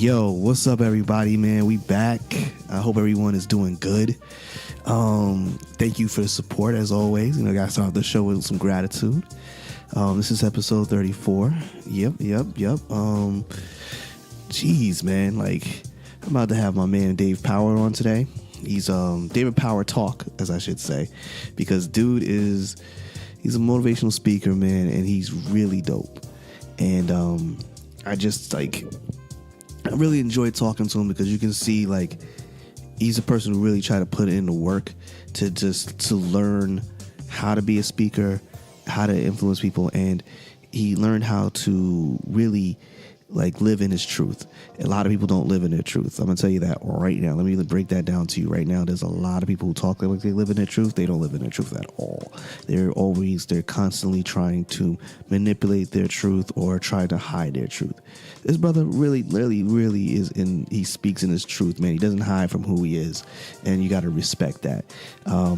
Yo, what's up, everybody, man? We back. I hope everyone is doing good. Thank you for the support, as always. You know, I got to start the show with some gratitude. This is episode 34. Yep. Jeez, man. Like, I'm about to have my man Dave Power on today. He's David Power Talk, as I should say, because dude he's a motivational speaker, man, and he's really dope. And I really enjoyed talking to him because you can see, like, he's a person who really tried to put in the work to learn how to be a speaker, how to influence people, and he learned how to really, like, live in his truth. A lot of people don't live in their truth. I'm going to tell you that right now. Let me break that down to you right now. There's a lot of people who talk like they live in their truth. They don't live in their truth at all. They're constantly trying to manipulate their truth or try to hide their truth. This brother really he speaks in his truth, man. He doesn't hide from who he is, and you got to respect that.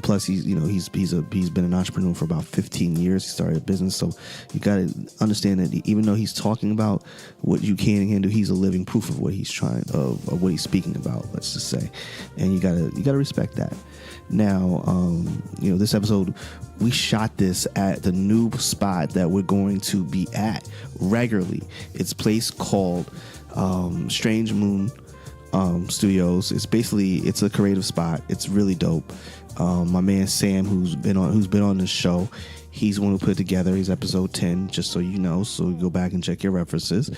Plus, he's been an entrepreneur for about 15 years. He started a business, so you got to understand that even though he's talking about what you can and can't do, he's a living proof of what he's of what he's speaking about. Let's just say, and you gotta respect that. Now, this episode, we shot this at the new spot that we're going to be at regularly. It's a place called Strange Moon Studios. It's a creative spot. It's really dope. My man Sam, who's been on this show, he's the one who put it together. He's episode 10, just so you know. So go back and check your references.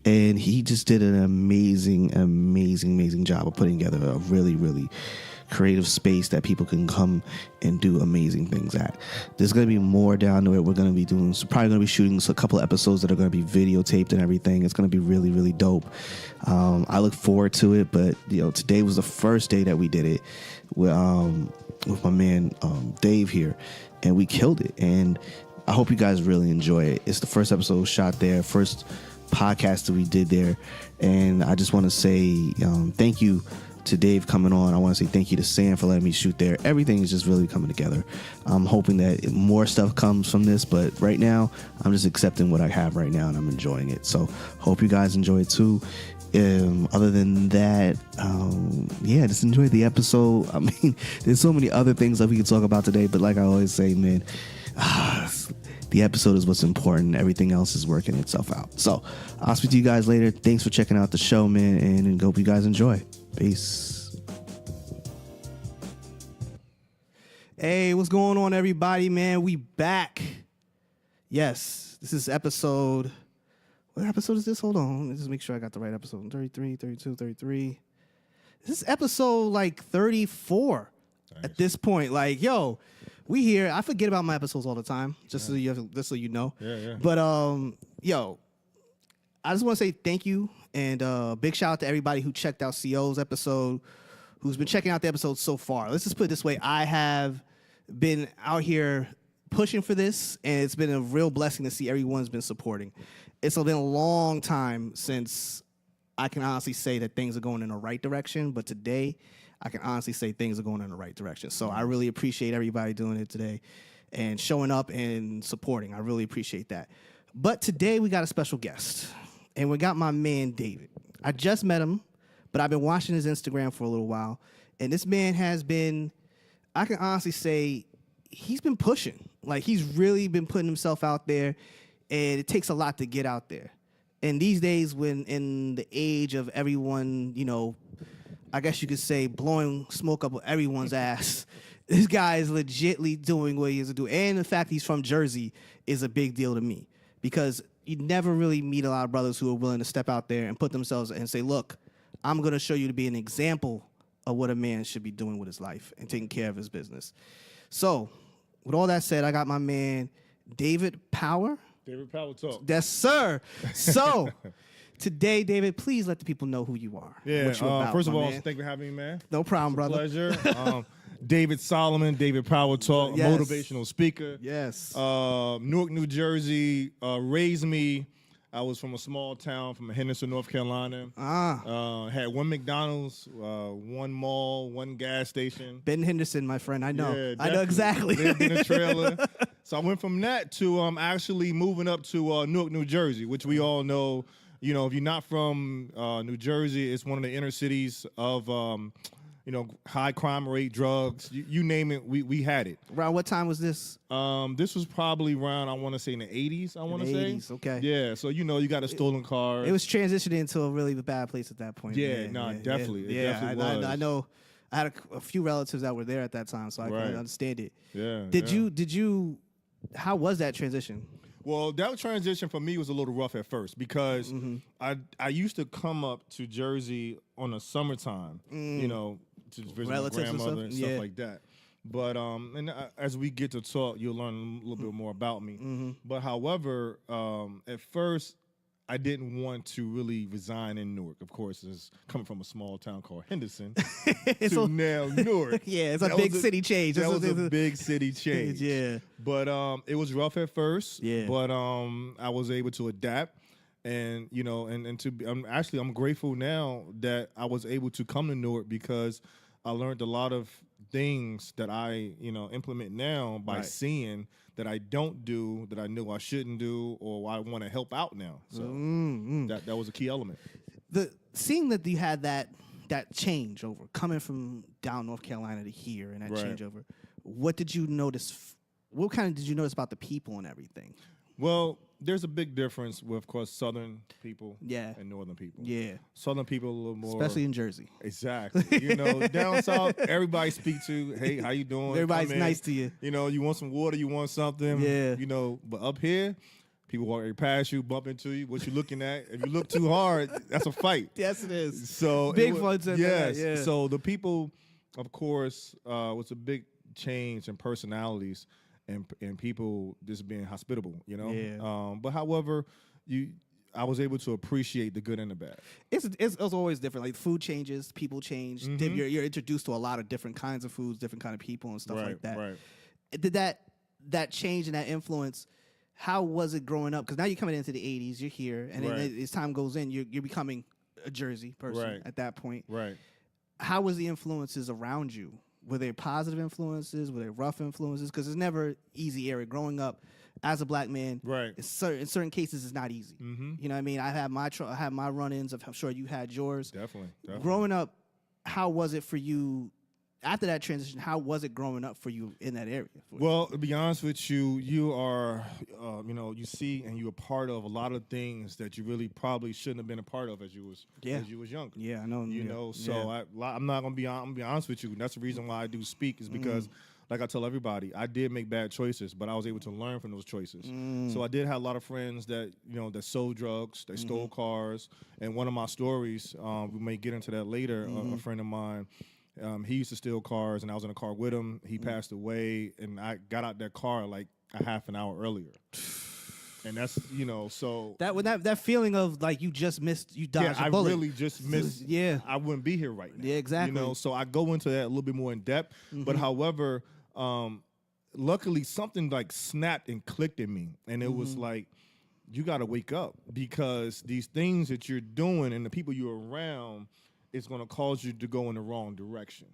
And he just did an amazing job of putting together a really, really creative space that people can come and do amazing things at. There's going to be more down there. We're going to be probably going to be shooting a couple of episodes that are going to be videotaped and everything. It's going to be really, really dope. I look forward to it. But today was the first day that we did it with my man Dave here, and we killed it. And I hope you guys really enjoy it. It's the first episode shot there, first podcast that we did there, and I just want to say thank you to Dave coming on. I want to say thank you to Sam for letting me shoot there. Everything is just really coming together. I'm hoping that more stuff comes from this, but right now I'm just accepting what I have right now, and I'm enjoying it. So hope you guys enjoy it too. Other than that, just enjoy the episode. I mean, there's so many other things that we can talk about today, but like I always say, man, the episode is what's important. Everything else is working itself out. So I'll speak to you guys later. Thanks for checking out the show, man, and hope you guys enjoy. Peace. Hey, what's going on, everybody, man? We back. Yes, this is episode... What episode is this? Hold on. Let me just make sure I got the right episode. 33, 32, 33. This is episode, 34 at this point. Like, yo, we here. I forget about my episodes all the time, just so you know. Yeah. But, I just want to say thank you, and big shout out to everybody who checked out CO's episode, who's been checking out the episodes so far. Let's just put it this way. I have been out here pushing for this, and it's been a real blessing to see everyone's been supporting. It's been a long time since I can honestly say that things are going in the right direction, but today I can honestly say things are going in the right direction. So I really appreciate everybody doing it today and showing up and supporting. I really appreciate that. But today we got a special guest, and we got my man David. I just met him, but I've been watching his Instagram for a little while, and this man has been, I can honestly say, he's been pushing. Like, he's really been putting himself out there. And it takes a lot to get out there. And these days, when in the age of everyone, I guess you could say blowing smoke up everyone's ass, this guy is legitly doing what he has to do. And the fact he's from Jersey is a big deal to me, because you never really meet a lot of brothers who are willing to step out there and put themselves and say, look, I'm going to show you to be an example of what a man should be doing with his life and taking care of his business. So with all that said, I got my man David Power. David Power Talk. Yes, sir. So, today, David, please let the people know who you are. Yeah, what you're about, first of all, man. thank you for having me, man. No problem, brother. Pleasure. David Solomon, David Power Talk, yes. Motivational speaker. Yes. Newark, New Jersey, raised me. I was from a small town, from Henderson, North Carolina. Had one McDonald's, one mall, one gas station. Ben Henderson, my friend. I know. Yeah, I know exactly. Lived in a trailer. So I went from that to actually moving up to Newark, New Jersey, which we all know you know, if you're not from New Jersey, it's one of the inner cities of, you know, high crime rate, drugs. You name it, we had it. Around what time was this? This was probably around, I want to say in the 80s, I want to say. 80s, okay. Yeah, so, you know, you got a stolen car. It was transitioning into a really bad place at that point. Yeah, definitely. It definitely was. I know. I had a few relatives that were there at that time, so I can understand it. Yeah. Did you, how was that transition? Well, that transition for me was a little rough at first because I used to come up to Jersey on the summertime, you know, to visit relatives my grandmother and and stuff like that. But as we get to talk, you'll learn a little bit more about me. But however, at first, I didn't want to really resign in Newark. Of course, it's coming from a small town called Henderson to now Newark. Yeah, it's a big city change. That was a big city change. Yeah. But it was rough at first. Yeah. But I was able to adapt. And, you know, I'm grateful now that I was able to come to Newark because I learned a lot of things that I, you know, implement now by seeing that I don't do, that I knew I shouldn't do, or I want to help out now. So that was a key element. Seeing that you had that changeover coming from down North Carolina to here and that changeover, what did you notice? What kind of did you notice about the people and everything? Well, there's a big difference with, of course, Southern people and Northern people. Yeah. Southern people a little more. Especially in Jersey. Exactly. You know, down south, everybody speak to, hey, how you doing? Everybody's nice to you. You know, you want some water, you want something. Yeah. You know, but up here, people walk right past you, bump into you, what you looking at. If you look too hard, that's a fight. Yes, it is. So big fun. Yes. Yeah. So the people, of course, was a big change in personalities. And people just being hospitable, you know. Yeah. But however, I was able to appreciate the good and the bad. It's always different. Like food changes, people change. You're introduced to a lot of different kinds of foods, different kind of people, and stuff like that. Right. Did that change and that influence? How was it growing up? Because now you're coming into the '80s. You're here, and then as time goes in, you're becoming a Jersey person at that point. Right. How was the influences around you? Were they positive influences? Were they rough influences? Because it's never easy area. Growing up as a black man, in certain cases, it's not easy. You know what I mean? I have my run-ins. I'm sure you had yours. Definitely. Growing up, how was it for you? After that transition, how was it growing up for you in that area? Well, to be honest with you, you are, you know, you see and you're a part of a lot of things that you really probably shouldn't have been a part of as you was younger. Yeah, I know. You know, so I'm not gonna I'm gonna be honest with you. And that's the reason why I do speak is because, like I tell everybody, I did make bad choices, but I was able to learn from those choices. So I did have a lot of friends that that sold drugs, they stole cars, and one of my stories, we may get into that later. A friend of mine. He used to steal cars, and I was in a car with him. He passed away, and I got out that car like a half an hour earlier. And that's, so... That feeling of, like, you just missed, you dodged a bullet. I really just missed... I wouldn't be here right now. Yeah, exactly. So I go into that a little bit more in depth. But however, luckily, something, like, snapped and clicked in me. And it was like, you got to wake up. Because these things that you're doing and the people you're around... it's going to cause you to go in the wrong direction.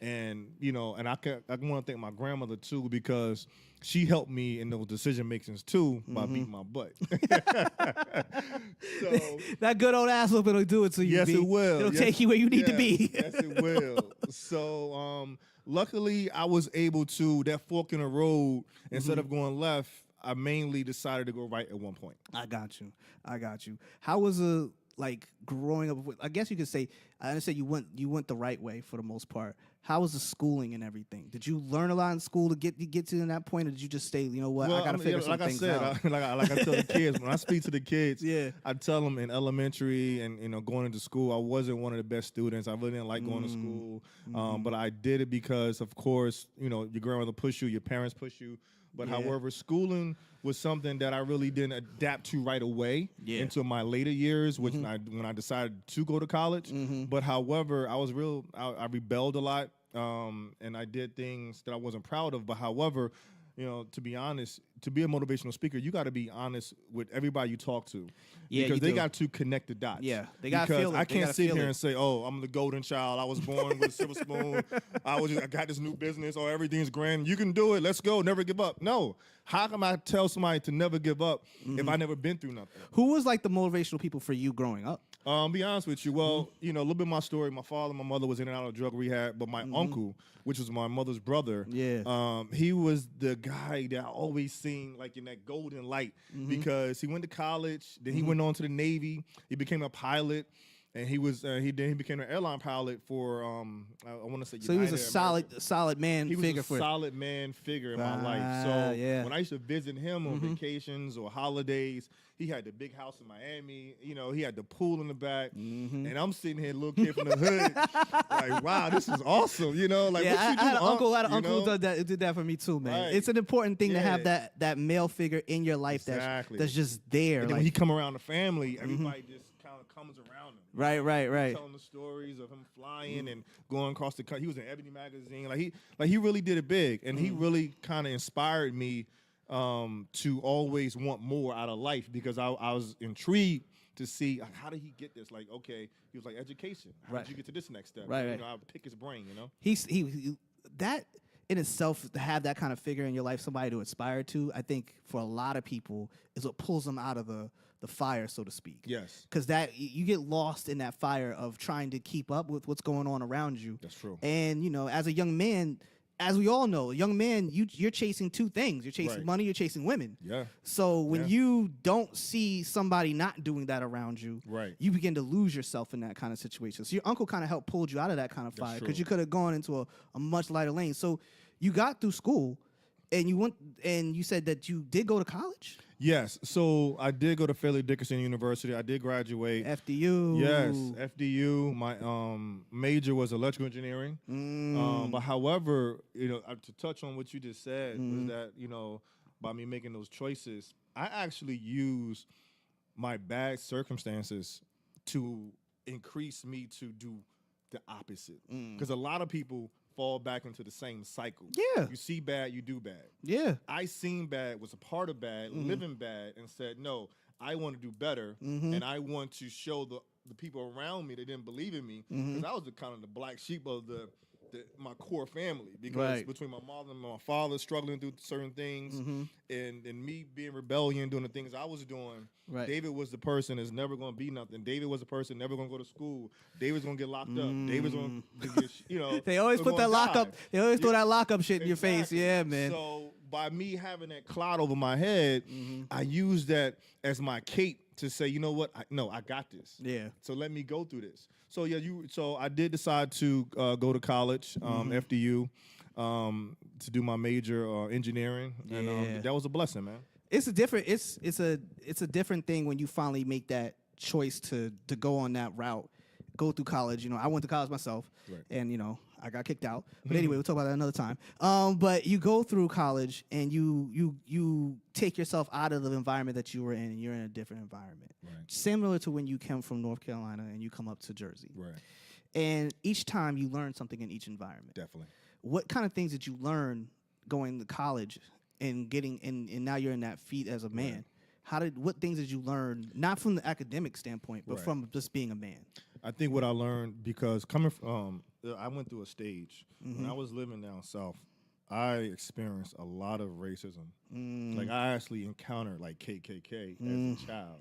And, and I want to thank my grandmother, too, because she helped me in those decision makings, too, by beating my butt. So, that good old ass whooping will do it to you, yes, B. it will. It'll take you where you need to be. Yes, it will. So, luckily, I was able to, that fork in the road, instead of going left, I mainly decided to go right at one point. I got you. How was like growing up? I guess you could say, I understand you went the right way for the most part. How was the schooling and everything? Did you learn a lot in school to get to that point, or did you just stay, I got to figure some things out? Like I tell the kids, when I speak to the kids, I tell them in elementary and going into school, I wasn't one of the best students. I really didn't like going to school, but I did it because, of course, your grandmother pushed you, your parents push you. But however, schooling was something that I really didn't adapt to right away into my later years, which when I decided to go to college. But however, I rebelled a lot, and I did things that I wasn't proud of. But however, to be honest, to be a motivational speaker, you got to be honest with everybody you talk to. Yeah, because you they do. got to connect the dots. Yeah, they gotta Because feel it. I They can't gotta sit feel here it. and say, "Oh, I'm the golden child. I was born with a silver spoon. I got this new business. Oh, everything's grand. You can do it. Let's go. Never give up." No. How can I tell somebody to never give up if I never been through nothing? Who was like the motivational people for you growing up? Be honest with you. Well, you know, a little bit of my story. My father and my mother was in and out of drug rehab, but my uncle, which was my mother's brother, he was the guy that I always seen like in that golden light because he went to college, then he went on to the Navy, he became a pilot, and he became an airline pilot for I want to say. So he was a United solid man He was figure a for solid man figure in my life. So yeah. when I used to visit him on vacations or holidays, he had the big house in Miami. You know, he had the pool in the back, and I'm sitting here, little kid from the hood, like, wow, this is awesome. You know, like, yeah, what you I had an uncle. you know? Who did that for me too, man. Right. It's an important thing to have Yeah. that male figure in your life that's just there. And then Like, when he come around the family, everybody just kind of comes around him. right. Telling the stories of him flying and going across the country. He was in Ebony magazine. Like he really did it big, and he really kind of inspired me to always want more out of life because I was intrigued to see like, how did he get this? Like, okay, he was like education. How did you get to this next step? Right. You know, I would pick his brain. You know, he that in itself, to have that kind of figure in your life, somebody to aspire to, I think for a lot of people is what pulls them out of the fire, so to speak. Yes. Because that you get lost in that fire of trying to keep up with what's going on around you. That's true. And, you know, as a young man, as we all know, a young man, you're chasing two things. You're chasing money, you're chasing women. Yeah. So when you don't see somebody not doing that around you, you begin to lose yourself in that kind of situation. So your uncle kind of helped pull you out of that kind of fire because you could have gone into a much lighter lane. So you got through school and you said that you did go to college? Yes. So I did go to Fairleigh Dickinson University. I did graduate. FDU. Yes, FDU. My major was electrical engineering. But however, you know, to touch on what you just said was that, you know, by me making those choices, I actually used my bad circumstances to increase me to do the opposite. Because a lot of people fall back into the same cycle. Yeah. You see bad, you do bad. Yeah. I seen bad, was a part of bad, living bad, and said, no, I want to do better, and I want to show the people around me that didn't believe in me, because I was kind of the black sheep of my core family, because between my mother and my father struggling through certain things, and me being rebellion, doing the things I was doing, David was the person that's never going to be nothing. David was the person never going to go to school. David's going to get locked up. David's going to get, you know. They always put that lockup. They always throw that lockup shit in your face. Yeah, man. So by me having that cloud over my head, I used that as my cape to say, you know what? I got this. Yeah. So let me go through this. So So I did decide to go to college, FDU, to do my major engineering, and that was a blessing, man. It's a different thing when you finally make that choice to go on that route, go through college. You know, I went to college myself, and you know, I got kicked out. But anyway, we'll talk about that another time. But you go through college and you take yourself out of the environment that you were in, and you're in a different environment. Similar to when you came from North Carolina and you come up to Jersey. And each time you learn something in each environment. Definitely. What kind of things did you learn going to college and getting and now you're in that feat as a man? What things did you learn, not from the academic standpoint, but from just being a man? I think what I learned, because coming from, I went through a stage. When I was living down south, I experienced a lot of racism. Like, I actually encountered, like, KKK as a child.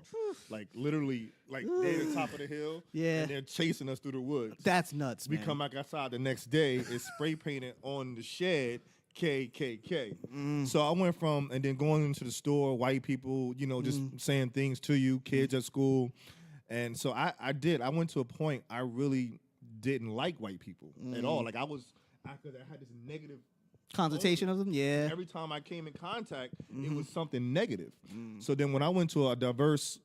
Like, literally, like, they're at the top of the hill, and they're chasing us through the woods. That's nuts, We man. come back outside the next day, it's spray painted on the shed, KKK. So I went from, and then going into the store, white people, you know, just saying things to you, kids at school. And so I went to a point I really didn't like white people at all. Like, I had this negative connotation of them, Every time I came in contact, it was something negative. So then when I went to a diverse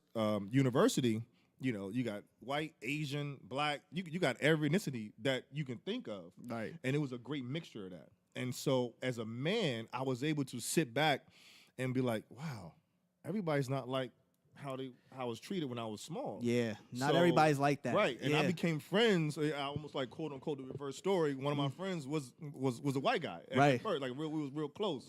university, you know, you got white, Asian, black, you got every ethnicity that you can think of. And it was a great mixture of that. And so as a man, I was able to sit back and be like, wow, everybody's not like how I was treated when I was small. Yeah, not So, everybody's like that. Right, and yeah. I became friends. I almost like quote unquote the reverse story. One of my friends was a white guy. At first, like we was real close.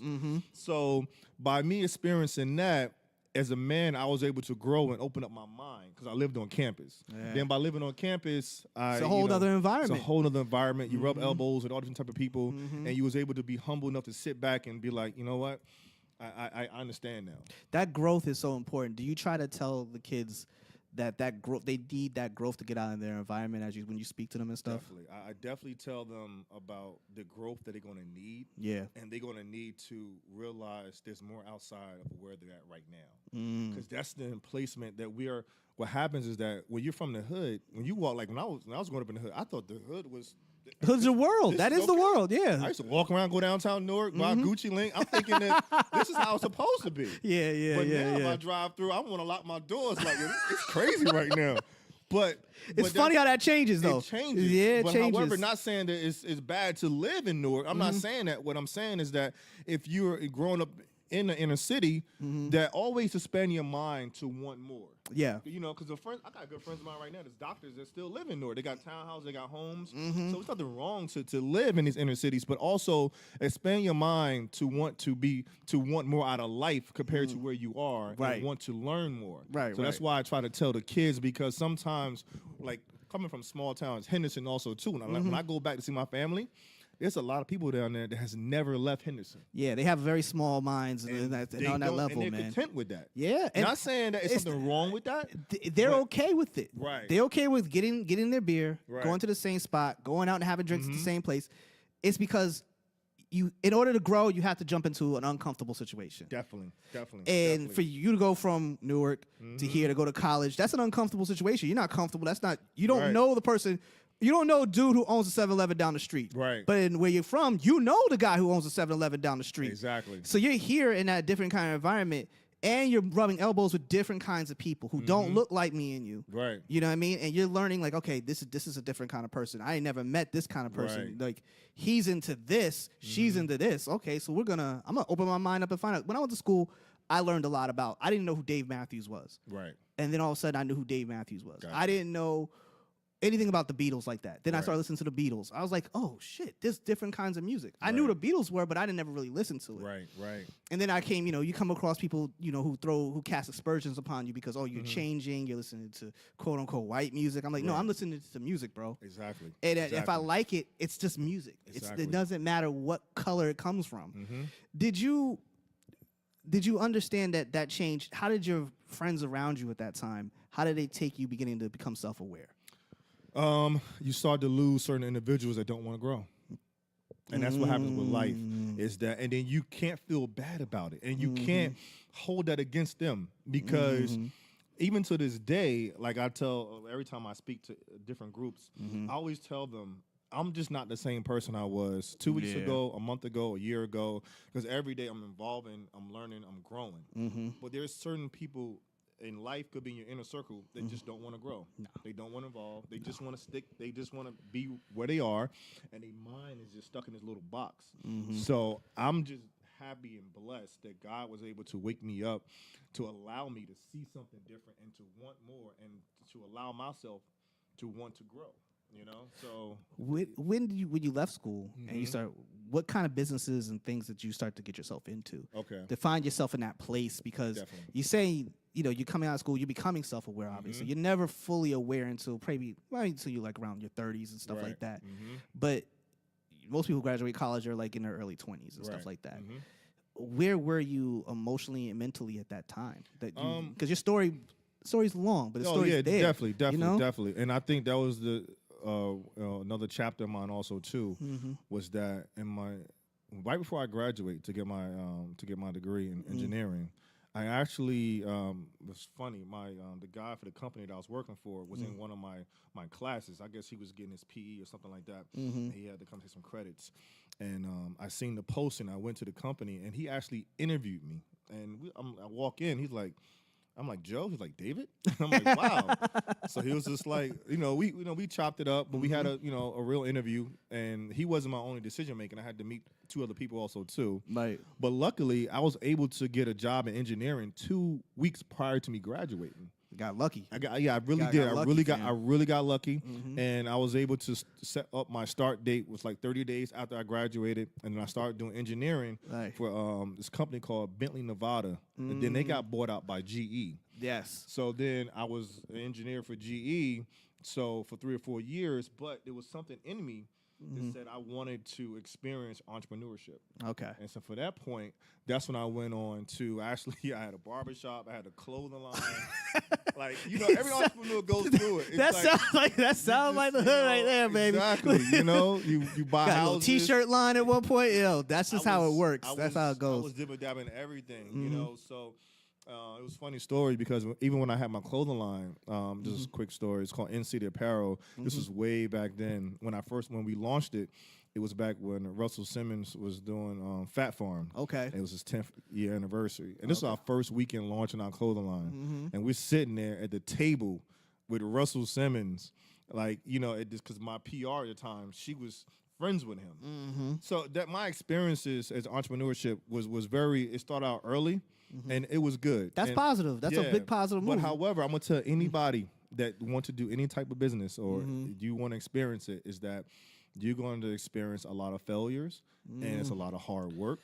So by me experiencing that as a man, I was able to grow and open up my mind because I lived on campus. Yeah. Then by living on campus, It's a whole other environment. It's a whole other environment. You rub elbows with all different type of people, and you was able to be humble enough to sit back and be like, you know what, I understand now. That growth is so important. Do you try to tell the kids that growth, they need that growth to get out of their environment when you speak to them and stuff? Definitely. I definitely tell them about the growth that they're going to need. Yeah. And they're going to need to realize there's more outside of where they're at right now. Because that's the emplacement that what happens is that when you're from the hood, when you walk, like when I was growing up in the hood, I thought the hood was... Hood's the world. That is the world, yeah. I used to walk around, go downtown Newark, buy Gucci link. I'm thinking that this is how it's supposed to be. Yeah, But now if I drive through, I want to lock my doors. Like, it's crazy right now. But it's funny how that changes, though. It changes. Yeah, it changes. However, not saying that it's bad to live in Newark. I'm not saying that. What I'm saying is that if you're growing up in the inner city, that always expand your mind to want more. Yeah. You know, because I got good friends of mine right now. There's doctors that still live in Newark. They got townhouses, they got homes. So it's nothing wrong to live in these inner cities, but also expand your mind to want more out of life compared to where you are, and want to learn more. Right. So that's why I try to tell the kids, because sometimes, like coming from small towns, Henderson also too. When I go back to see my family, there's a lot of people down there that has never left Henderson. Yeah, they have very small minds and on that level, and they're man. content with that. Yeah. And not saying that it's something wrong with that. They're okay with it. Right. They're okay with getting their beer, Right. going to the same spot, going out and having drinks at the same place. It's because in order to grow, you have to jump into an uncomfortable situation. Definitely. And for you to go from Newark to here to go to college, that's an uncomfortable situation. You're not comfortable. You don't know the person. You don't know a dude who owns a 7-Eleven down the street. Right. But where you're from, you know the guy who owns a 7-Eleven down the street. Exactly. So you're here in that different kind of environment, and you're rubbing elbows with different kinds of people who don't look like me and you. Right. You know what I mean? And you're learning, like, okay, this is a different kind of person. I ain't never met this kind of person. Right. Like, he's into this, she's into this. Okay, so I'm gonna open my mind up and find out. When I went to school, I learned a lot about. I didn't know who Dave Matthews was. Right. And then all of a sudden, I knew who Dave Matthews was. Gotcha. I didn't know anything about the Beatles like that. Then I started listening to the Beatles. I was like, oh shit, there's different kinds of music. I knew the Beatles were, but I didn't never really listen to it. Right. And then I came, you come across people, who cast aspersions upon you because, you're changing, you're listening to quote unquote white music. I'm like, no, I'm listening to music, bro. Exactly. And if I like it, it's just music. Exactly. It doesn't matter what color it comes from. Did you understand that changed? How did your friends around you at that time, how did they take you beginning to become self-aware? You start to lose certain individuals that don't want to grow. And that's what happens with life, is that, and then you can't feel bad about it. And you can't hold that against them, because even to this day, like I tell every time I speak to different groups, I always tell them, I'm just not the same person I was 2 weeks ago, a month ago, a year ago, because every day I'm evolving, I'm learning, I'm growing. But there's certain people in life, could be in your inner circle, they just don't want to grow. No. They don't want to evolve. They just want to stick. They just want to be where they are, and their mind is just stuck in this little box. So I'm just happy and blessed that God was able to wake me up to allow me to see something different and to want more, and to allow myself to want to grow. So when you left school and you start, what kind of businesses and things did you start to get yourself into? Okay. To find yourself in that place, because you say, you're coming out of school, you're becoming self-aware, obviously. You're never fully aware until until you're like around your 30s and stuff like that. But most people graduate college are like in their early 20s and stuff like that. Where were you emotionally and mentally at that time? Because your story's long, but the story's there. Definitely. And I think that was the another chapter of mine also too, was that right before I graduate to get my degree in engineering, I actually was funny. The guy for the company that I was working for was in one of my classes. I guess he was getting his PE or something like that. And he had to come take some credits. And I seen the post, and I went to the company, and he actually interviewed me. And I walk in, I'm like, Joe? He's like, David? I'm like, wow. So he was just like, we chopped it up, but we had a real interview, and he wasn't my only decision making. I had to meet two other people also too. Right. But luckily, I was able to get a job in engineering 2 weeks prior to me graduating. Got lucky. I really Got did. lucky, I really got lucky, and I was able to set up my start date was like 30 days after I graduated, and then I started doing engineering Right. for this company called Bentley Nevada, and then they got bought out by GE. Yes. So then I was an engineer for GE, so for 3 or 4 years, but there was something in me that said I wanted to experience entrepreneurship. Okay. And so for that point, that's when I went on to actually, I had a barbershop, I had a clothing line. Like, you know, every entrepreneur goes through it. It's That sounds like the hood right there, baby. Exactly. You know, you buy Got a houses. little T-shirt line at one point. Yo, that's just how it works. That's how it goes. I was dibba-dabbing everything, you know, so it was a funny story because even when I had my clothing line, just a quick story, it's called NC Apparel. This was way back then. When we launched it, it was back when Russell Simmons was doing Fat Farm. Okay. It was his 10th year anniversary. And this was our first weekend launching our clothing line. And we're sitting there at the table with Russell Simmons, like, you know, because my PR at the time, she was friends with him. So that my experiences as entrepreneurship was it started out early. And it was good. That's positive. That's a big positive move. But however, I'm going to tell anybody that want to do any type of business or you want to experience it is that you're going to experience a lot of failures and it's a lot of hard work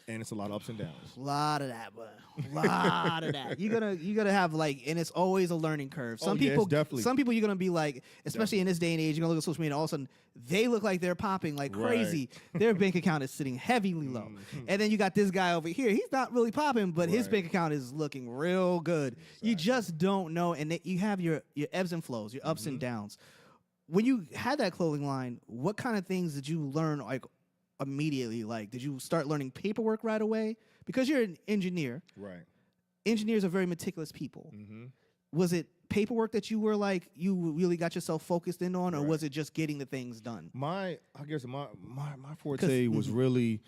and it's a lot of ups and downs. A lot of that, but a lot of that. You're gonna have like, and it's always a learning curve. Some people, definitely. Some people, you're gonna be like, especially in this day and age, you're gonna look at social media, and all of a sudden they look like they're popping like crazy. Their bank account is sitting heavily low, and then you got this guy over here. He's not really popping, but his bank account is looking real good. Exactly. You just don't know, and you have your ebbs and flows, your ups and downs. When you had that clothing line, what kind of things did you learn like immediately? Like, did you start learning paperwork right away? Because you're an engineer. Right. Engineers are very meticulous people. Was it paperwork that you were like, you really got yourself focused in on, or was it just getting the things done? I guess my forte was really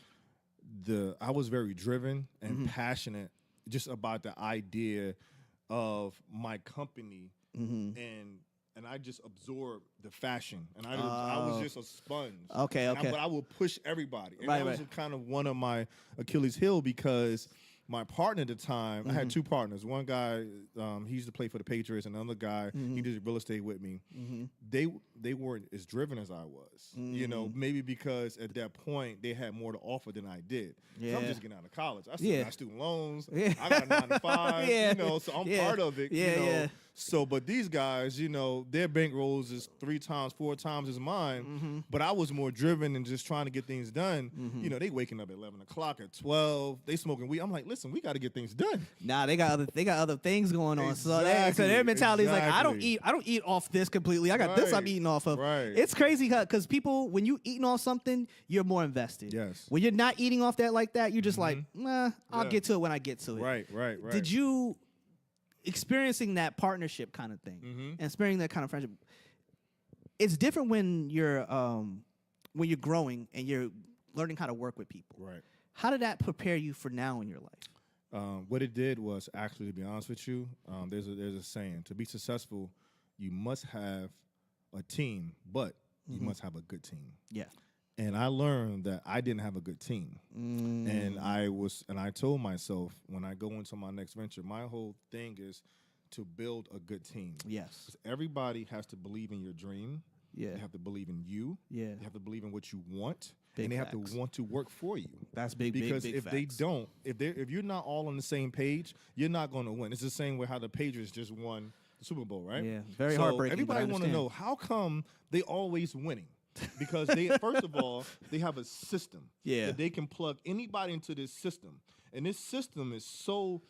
I was very driven and passionate just about the idea of my company and I just absorbed the fashion, and I was just a sponge. Okay. But I would push everybody, and that was kind of one of my Achilles' heel because my partner at the time, I had two partners. One guy, he used to play for the Patriots, and another guy, he did real estate with me. They weren't as driven as I was, you know, maybe because at that point they had more to offer than I did. Yeah. I'm just getting out of college. I still got student loans. I got 9 to 5, you know, so I'm part of it, you know. So, but these guys, you know, their bankrolls is 3 times, 4 times as mine. But I was more driven and just trying to get things done. You know, they waking up at 11 o'clock, at 12. They smoking weed. I'm like, listen, we got to get things done. Nah, they got other things going on. Exactly, so their mentality is like, I don't eat off this completely. I got this I'm eating off of. It's crazy because people, when you eating off something, you're more invested. Yes. When you're not eating off that like that, you're just like, nah, I'll get to it when I get to it. Right. Did you experiencing that partnership kind of thing and experiencing that kind of friendship? It's different when you're growing and you're learning how to work with people. Right. How did that prepare you for now in your life? What it did was actually, to be honest with you, there's a saying: to be successful, you must have a team, but you must have a good team. Yeah. And I learned that I didn't have a good team. And I told myself when I go into my next venture, my whole thing is to build a good team. Yes. 'Cause everybody has to believe in your dream. Yeah. They have to believe in you. Yeah. They have to believe in what you want. And they have to want to work for you. That's big, because big if facts. they don't, if you're not all on the same page, you're not going to win. It's the same way how the Patriots just won the Super Bowl, right? Yeah. Very heartbreaking. Everybody want to know, how come they always winning? Because they, first of all, they have a system that they can plug anybody into this system, and this system is so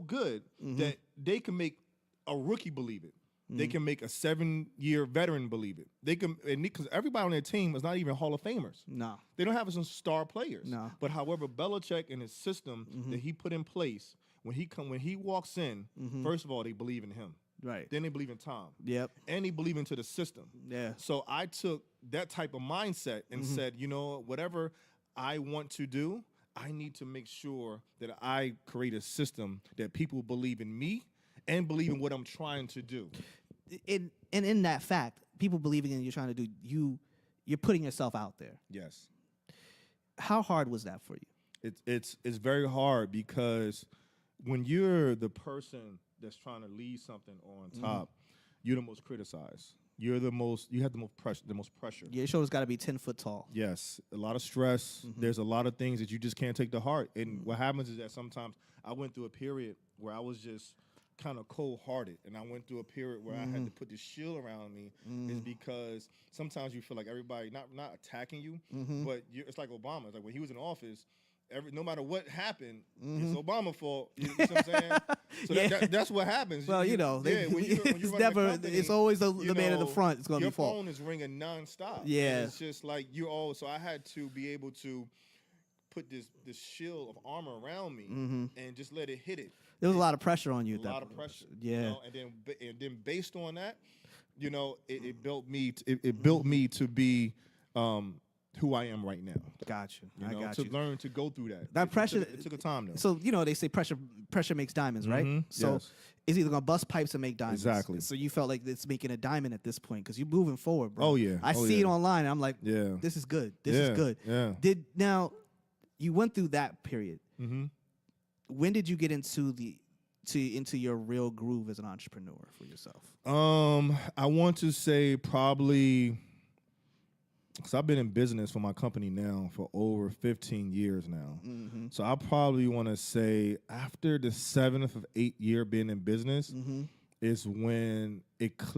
good that they can make a rookie believe it. They can make a 7-year veteran believe it. They can, because everybody on their team is not even Hall of Famers. No, they don't have some star players. No, but however, Belichick and his system that he put in place, when he walks in, first of all, they believe in him. Right. Then they believe in Tom. Yep. And they believe into the system. Yeah. So I took that type of mindset and said, you know, whatever I want to do, I need to make sure that I create a system that people believe in me and believe in what I'm trying to do. And in that fact, people believing in what you're trying to do, you're putting yourself out there. Yes. How hard was that for you? It's very hard because when you're the person that's trying to lead something on top, you're the most criticized. You have the most pressure. Yeah, your shoulders got to be 10 foot tall. Yes, a lot of stress. There's a lot of things that you just can't take to heart. And what happens is that sometimes I went through a period where I was just kind of cold-hearted, and I went through a period where I had to put this shield around me. Is because sometimes you feel like everybody not attacking you, but it's like Obama. It's like when he was in office, no matter what happened, it's Obama's fault. You know what I'm saying? So that's what happens. Well, when it's never. Company, it's always the man in the front. It's gonna be fault. Your phone is ringing nonstop. Yeah, it's just like you're all. So I had to be able to put this shield of armor around me and just let it hit it. There was a lot of pressure on you. A lot of pressure. Yeah, and then based on that, it built me. It built me to be. Who I am right now. Got you. I got to learn to go through that. That pressure. It took a time though. So they say pressure makes diamonds, right? So it's either gonna bust pipes and make diamonds. Exactly. So you felt like it's making a diamond at this point because you're moving forward, bro. Oh yeah. I see it online, and I'm like, this is good. This is good. Yeah. Now you went through that period. When did you get into your real groove as an entrepreneur for yourself? I want to say probably. Because I've been in business for my company now for over 15 years now. So I probably want to say after the 7th of 8th year being in business is when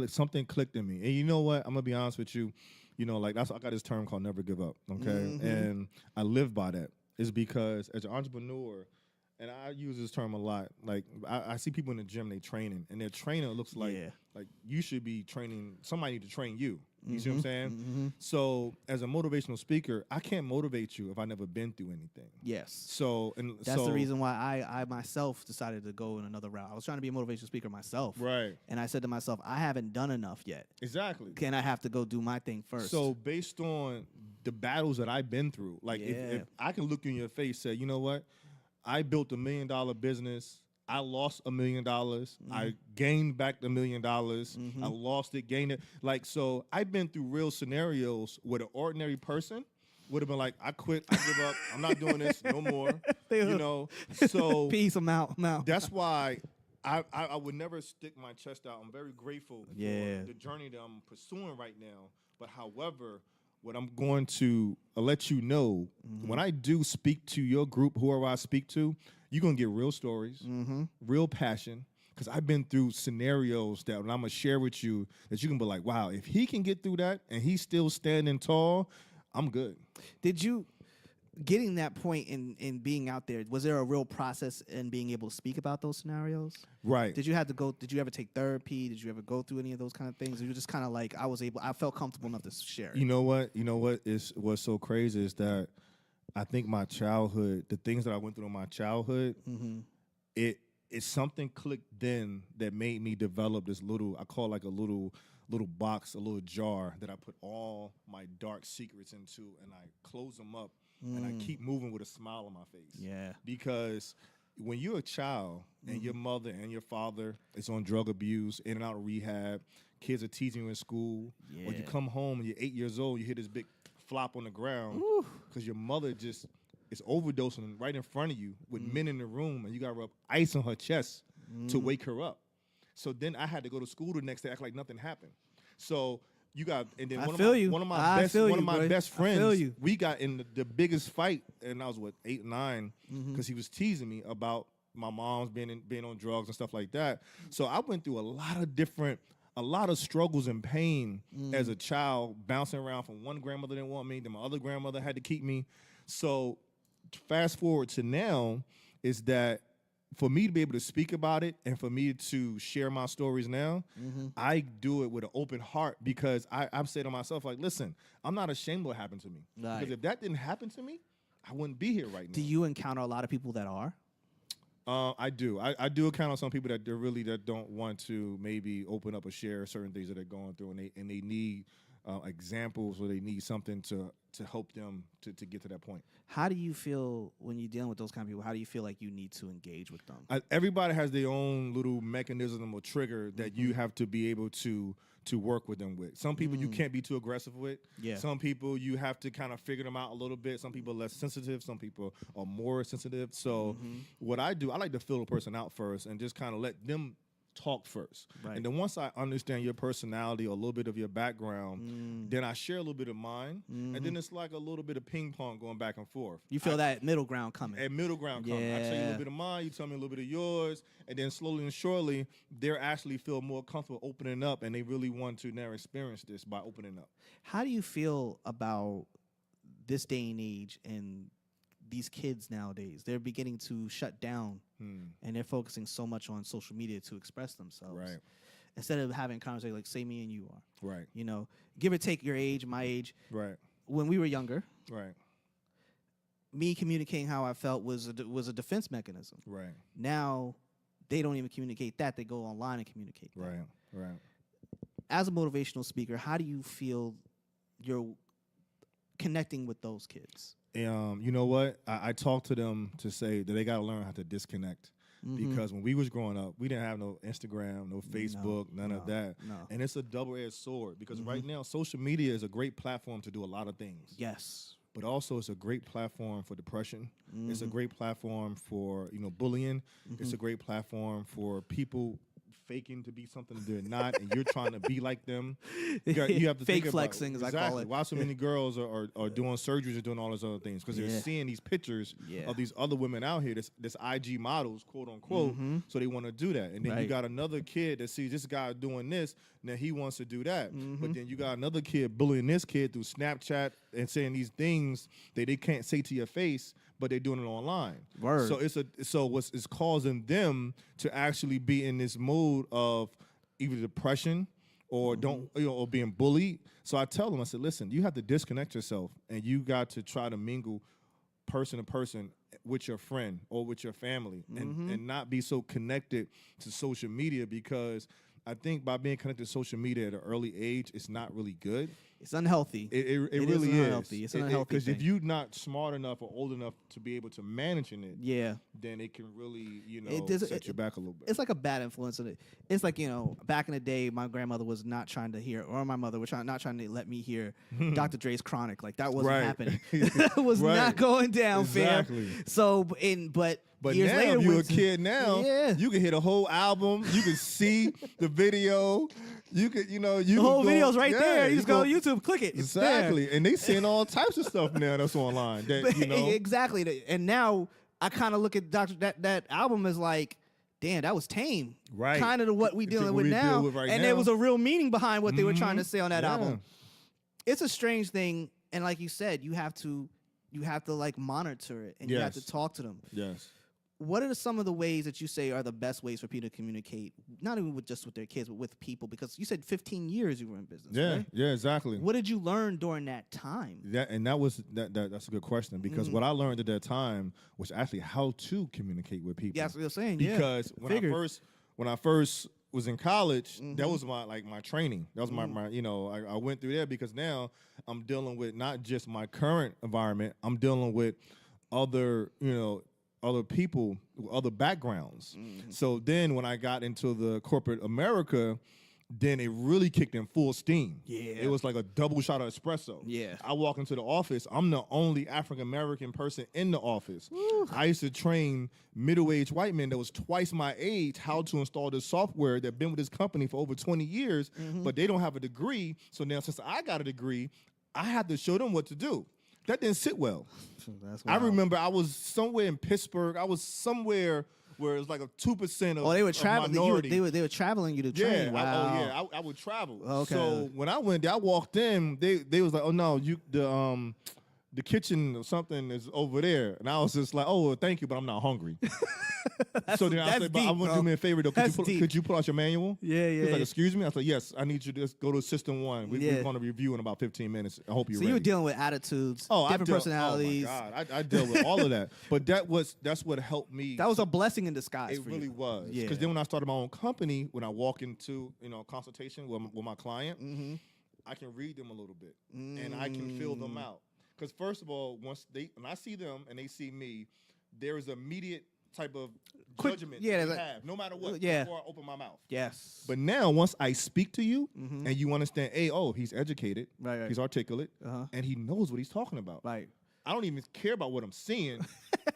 something clicked in me. And you know what? I'm going to be honest with you. I got this term called never give up, okay? And I live by that. It's because as an entrepreneur, and I use this term a lot, like I see people in the gym, they training, and their trainer looks like you should be training, somebody need to train you. You see what I'm saying? So as a motivational speaker, I can't motivate you if I never been through anything. Yes. So that's the reason why I myself decided to go in another route. I was trying to be a motivational speaker myself. Right. And I said to myself, I haven't done enough yet. Exactly. Can I have to go do my thing first? So based on the battles that I've been through, like if I can look you in your face and say, you know what? I built $1 million business. I lost $1 million. I gained back the $1 million. I lost it, gained it. So I've been through real scenarios where the ordinary person would have been like, I quit, I give up, I'm not doing this no more. So peace, I'm out. That's why I would never stick my chest out. I'm very grateful for the journey that I'm pursuing right now. But however, what I'm going to let you know, when I do speak to your group, whoever I speak to, you're going to get real stories, real passion, because I've been through scenarios that I'm going to share with you that you can be like, wow, if he can get through that and he's still standing tall, I'm good. Did you, getting that point in being out there, was there a real process in being able to speak about those scenarios? Right. Did you ever take therapy? Did you ever go through any of those kind of things? Or you just kind of like, I felt comfortable enough to share it? You know what is what's so crazy is that I think my childhood, the things that I went through in my childhood, it's something clicked then that made me develop this little, I call like a little box, a little jar that I put all my dark secrets into, and I close them up, and I keep moving with a smile on my face. Yeah. Because when you're a child and your mother and your father is on drug abuse, in and out of rehab, kids are teasing you in school, or you come home and you're 8 years old, you hear this big flop on the ground because your mother just is overdosing right in front of you with men in the room, and you got to rub ice on her chest to wake her up. So then I had to go to school the next day, act like nothing happened. So you got, and then one of my best friends, we got in the biggest fight, and I was 8, 9, because he was teasing me about my mom's being on drugs and stuff like that. So I went through a lot of struggles and pain as a child, bouncing around from one grandmother didn't want me, then my other grandmother had to keep me. So fast forward to now is that for me to be able to speak about it and for me to share my stories now, I do it with an open heart because I'm saying to myself, like, listen, I'm not ashamed of what happened to me. Right. Because if that didn't happen to me, I wouldn't be here right now. Do you encounter a lot of people that are? I do. I do encounter some people that don't want to maybe open up or share certain things that they're going through, and they need examples, or they need something to help them to get to that point. How do you feel when you're dealing with those kind of people? How do you feel like you need to engage with them? Everybody has their own little mechanism or trigger that you have to be able to work with them with. Some people you can't be too aggressive with. Yeah. Some people you have to kind of figure them out a little bit. Some people are less sensitive. Some people are more sensitive. So what I do, I like to feel a person out first and just kind of let them talk first. Right. And then once I understand your personality or a little bit of your background, then I share a little bit of mine. And then it's like a little bit of ping pong going back and forth. You feel that middle ground coming. At middle ground coming. I tell you a little bit of mine, you tell me a little bit of yours, and then slowly and surely, they actually feel more comfortable opening up, and they really want to now experience this by opening up. How do you feel about this day and age and these kids nowadays? They're beginning to shut down, and they're focusing so much on social media to express themselves. Right. Instead of having conversations like, say, me and you are. Right. You know, give or take your age, my age. Right. When we were younger, Right. me communicating how I felt was a defense mechanism. Right. Now, they don't even communicate that. They go online and communicate that. Right. Right. As a motivational speaker, how do you feel you're connecting with those kids? You know what? I talk to them to say that they got to learn how to disconnect. Because when we was growing up, we didn't have no Instagram, no Facebook, none of that. No. And it's a double-edged sword because right now, social media is a great platform to do a lot of things. Yes. But also it's a great platform for depression. It's a great platform for, bullying. It's a great platform for people faking to be something they're not, and you're trying to be like them. You have to Fake think flexing, about, as I call it. Why so many girls are doing surgeries and doing all those other things? Because they're seeing these pictures of these other women out here, this IG models, quote unquote. So they want to do that, and then you got another kid that sees this guy doing this, and then he wants to do that. But then you got another kid bullying this kid through Snapchat and saying these things that they can't say to your face, but they're doing it online. Word. So what's causing them to actually be in this mood of either depression or or being bullied. So I tell them, I said, listen, you have to disconnect yourself, and you got to try to mingle person to person with your friend or with your family, and not be so connected to social media, because I think by being connected to social media at an early age, it's not really good. It's unhealthy. It really is. Unhealthy. It's an unhealthy Because thing. if you're not smart enough or old enough to be able to manage it, then it can really, set you back a little bit. It's like a bad influence. It's like, back in the day, my grandmother was not trying to hear, or my mother was not trying to let me hear Dr. Dre's Chronic. Like, that wasn't happening. That was not going down, exactly. fam. So, but years now, later, if you're a kid now, you can hit a whole album. You can see the video. You could, the whole video's right there. You just go to YouTube, click it. It's exactly, there. And they seeing all types of stuff now that's online. That exactly. And now I kind of look at that album as like, damn, that was tame. Right. Kind of what we dealing with now. And there was a real meaning behind what they were trying to say on that album. It's a strange thing, and like you said, you have to like monitor it, and you have to talk to them. Yes. What are some of the ways that you say are the best ways for people to communicate, not even with their kids, but with people? Because you said 15 years you were in business. Right? Yeah, exactly. What did you learn during that time? That's a good question, because what I learned at that time was actually how to communicate with people. Yeah, that's what you're saying. Because when I first was in college, that was my training. That was my I went through there because now I'm dealing with not just my current environment. I'm dealing with other people, other backgrounds. So then when I got into the corporate America, then it really kicked in full steam. Yeah. It was like a double shot of espresso. Yeah. I walk into the office, I'm the only African-American person in the office. Woo. I used to train middle-aged white men that was twice my age how to install this software that been with this company for over 20 years, but they don't have a degree. So now since I got a degree, I had to show them what to do. That didn't sit well. I remember I was somewhere in Pittsburgh. I was somewhere where it was like a 2% of they were traveling. Minority. They were traveling you to train. Yeah, wow. I would travel. Okay. So when I went there, I walked in. They was like, "Oh no, the kitchen or something is over there," and I was just like, "Oh, well, thank you, but I'm not hungry." So then I said, "But I want to do me a favor though. Could you pull out your manual?" Yeah. He was like, "Excuse me." I said, "Yes, I need you to just go to System 1. We're going to review in about 15 minutes. I hope you're ready." So you were dealing with attitudes, different personalities. Oh my God, I dealt with all of that. But that's what helped me. That was a blessing in disguise. It for really you. was. Because Yeah. then when I started my own company, when I walk into consultation with my client, I can read them a little bit, and I can feel them out. Because first of all, when I see them and they see me, there is immediate type of judgment they have, no matter what, before I open my mouth. Yes. But now, once I speak to you and you understand, hey, he's educated, he's articulate, and he knows what he's talking about. Right. I don't even care about what I'm seeing.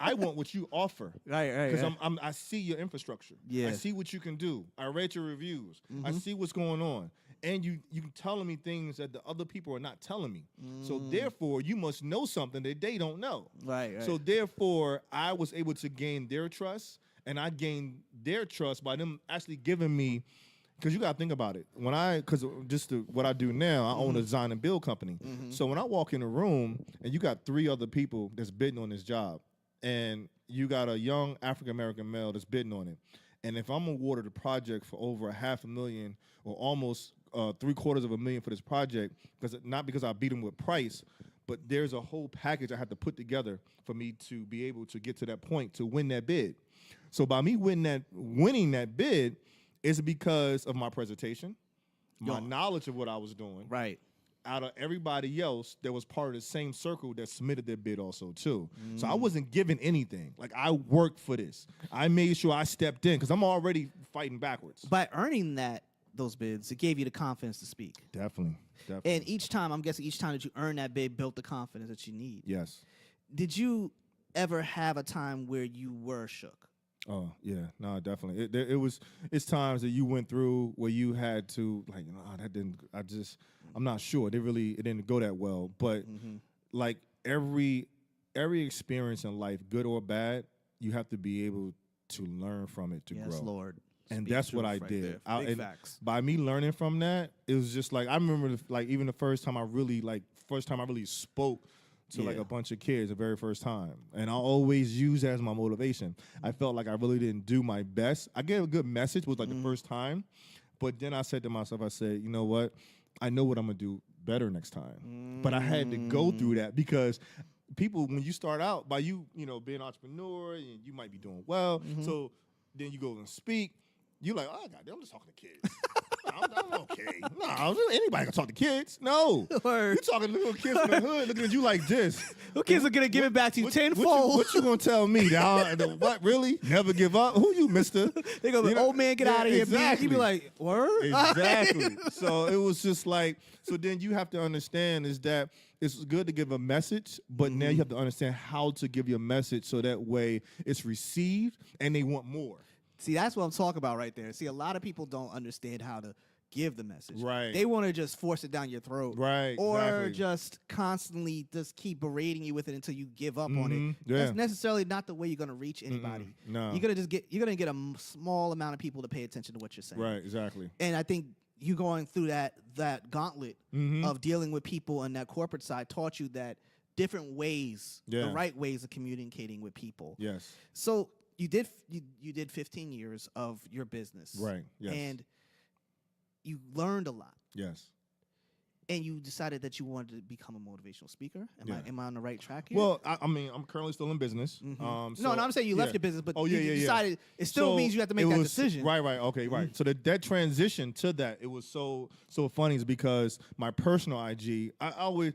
I want what you offer. Right. Because I see your infrastructure. Yeah. I see what you can do. I read your reviews. I see what's going on. And you telling me things that the other people are not telling me. So therefore, you must know something that they don't know. Right. So therefore, I was able to gain their trust, and I gained their trust by them actually giving me. Because you got to think about it. What I do now, I own a design and build company. So when I walk in a room and you got 3 other people that's bidding on this job, and you got a young African-American male that's bidding on it, and if I'm awarded a project for over $500,000 or almost $750,000 for this project, not because I beat them with price, but there's a whole package I have to put together for me to be able to get to that point to win that bid. So by me winning that bid, is because of my presentation, my knowledge of what I was doing. Right. Out of everybody else that was part of the same circle that submitted their bid also too. So I wasn't given anything. Like, I worked for this. I made sure I stepped in because I'm already fighting backwards. By earning those bids, it gave you the confidence to speak. Definitely. And I'm guessing each time that you earned that bid built the confidence that you need. Yes. Did you ever have a time where you were shook? Oh, yeah. No, definitely. It's times that you went through where you had to, like, I'm not sure. It didn't go that well. But like every experience in life, good or bad, you have to be able to learn from it to grow. Yes, Lord. And that's what I did. Big facts. By me learning from that, it was just like, I remember even the first time I really spoke to like a bunch of kids the very first time. And I always use that as my motivation. I felt like I really didn't do my best. I gave a good message was like the first time, but then I said to myself, you know what? I know what I'm going to do better next time. But I had to go through that because people, when you start out by being an entrepreneur, and you might be doing well. So then you go and speak. You're like, oh, God, I'm just talking to kids. I'm okay. No, anybody can talk to kids. No. You're talking to little kids in the hood looking at you like this. Little kids are going to give it back to you tenfold. What you going to tell me? What, really? Never give up? Who you, mister? They go, old man, get out of here. Exactly. You be like, word? Exactly. So it was just like, so then you have to understand is that it's good to give a message, but now you have to understand how to give your message so that way it's received and they want more. See, that's what I'm talking about right there. See, a lot of people don't understand how to give the message. Right. They want to just force it down your throat. Right. Or exactly. just constantly just keep berating you with it until you give up on it. Yeah. That's necessarily not the way you're going to reach anybody. No. You're going to get a small amount of people to pay attention to what you're saying. Right, exactly. And I think you going through that gauntlet of dealing with people on that corporate side taught you that different ways, the right ways of communicating with people. Yes. So you did 15 years of your business. Right, yes. And you learned a lot. Yes. And you decided that you wanted to become a motivational speaker. Am I on the right track here? Well, I mean, I'm currently still in business. No, I'm saying you left your business, but you decided it still so means you have to make that decision. Right, okay, right. So that transition to that, it was so funny is because my personal IG, I always,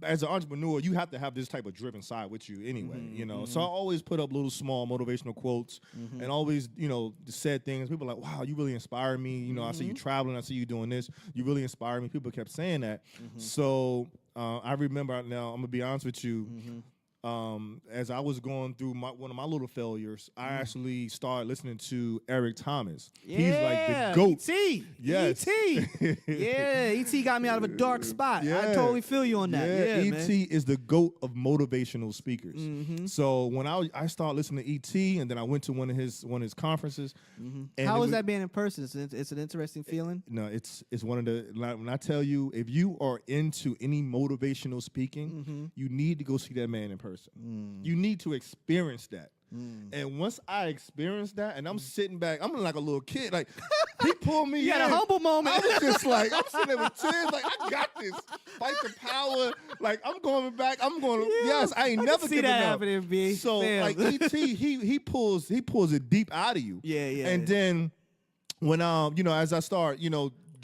as an entrepreneur, you have to have this type of driven side with you anyway, So I always put up little small motivational quotes and always, said things. People are like, wow, you really inspire me. I see you traveling. I see you doing this. You really inspire me. People kept saying that. So I remember now, I'm going to be honest with you. As I was going through one of my little failures, I actually started listening to Eric Thomas. Yeah, he's like the GOAT. E.T. Yes. E.T. Yeah, E.T. got me out of a dark spot. Yeah. I totally feel you on that. Yeah, E.T. is the GOAT of motivational speakers. So when I started listening to E.T. and then I went to one of his conferences. And how was that being in person? It's an interesting feeling. No, it's one of the, when I tell you, if you are into any motivational speaking, you need to go see that man in person. You need to experience that. And once I experienced that, and I'm sitting back, I'm like a little kid. Like, he pulled me in. You had a humble moment. I was just like, I'm sitting there with tears. Like, I got this. Fight the power. Like, I'm going back. I'm going. Yes, I ain't never see giving that up. happening, B. So Damn. like E.T. he pulls it deep out of you. Yeah. And then when as I start,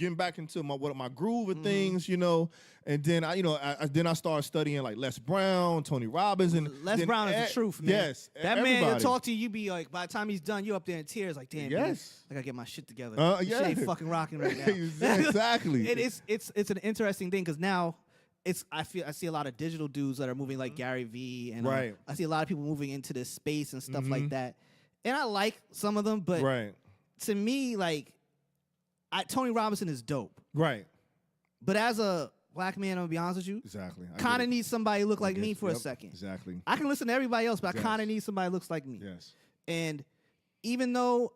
getting back into my groove of things, you know. And then I started studying like Les Brown, Tony Robbins, and Les Brown is the truth, man. Yes, that everybody. man, he'll talk to you, be like, by the time he's done, you up there in tears, like, damn, man, I gotta get my shit together. This shit ain't fucking rocking right now. Exactly. It's an interesting thing because now I see a lot of digital dudes that are moving like Gary Vee, and I see a lot of people moving into this space and stuff like that. And I like some of them, but to me, like, Tony Robinson is dope. Right. But as a black man, I'm gonna be honest with you. Exactly. Kind of need somebody who look like me for a second. Exactly. I can listen to everybody else, but I kind of need somebody who looks like me. Yes. And even though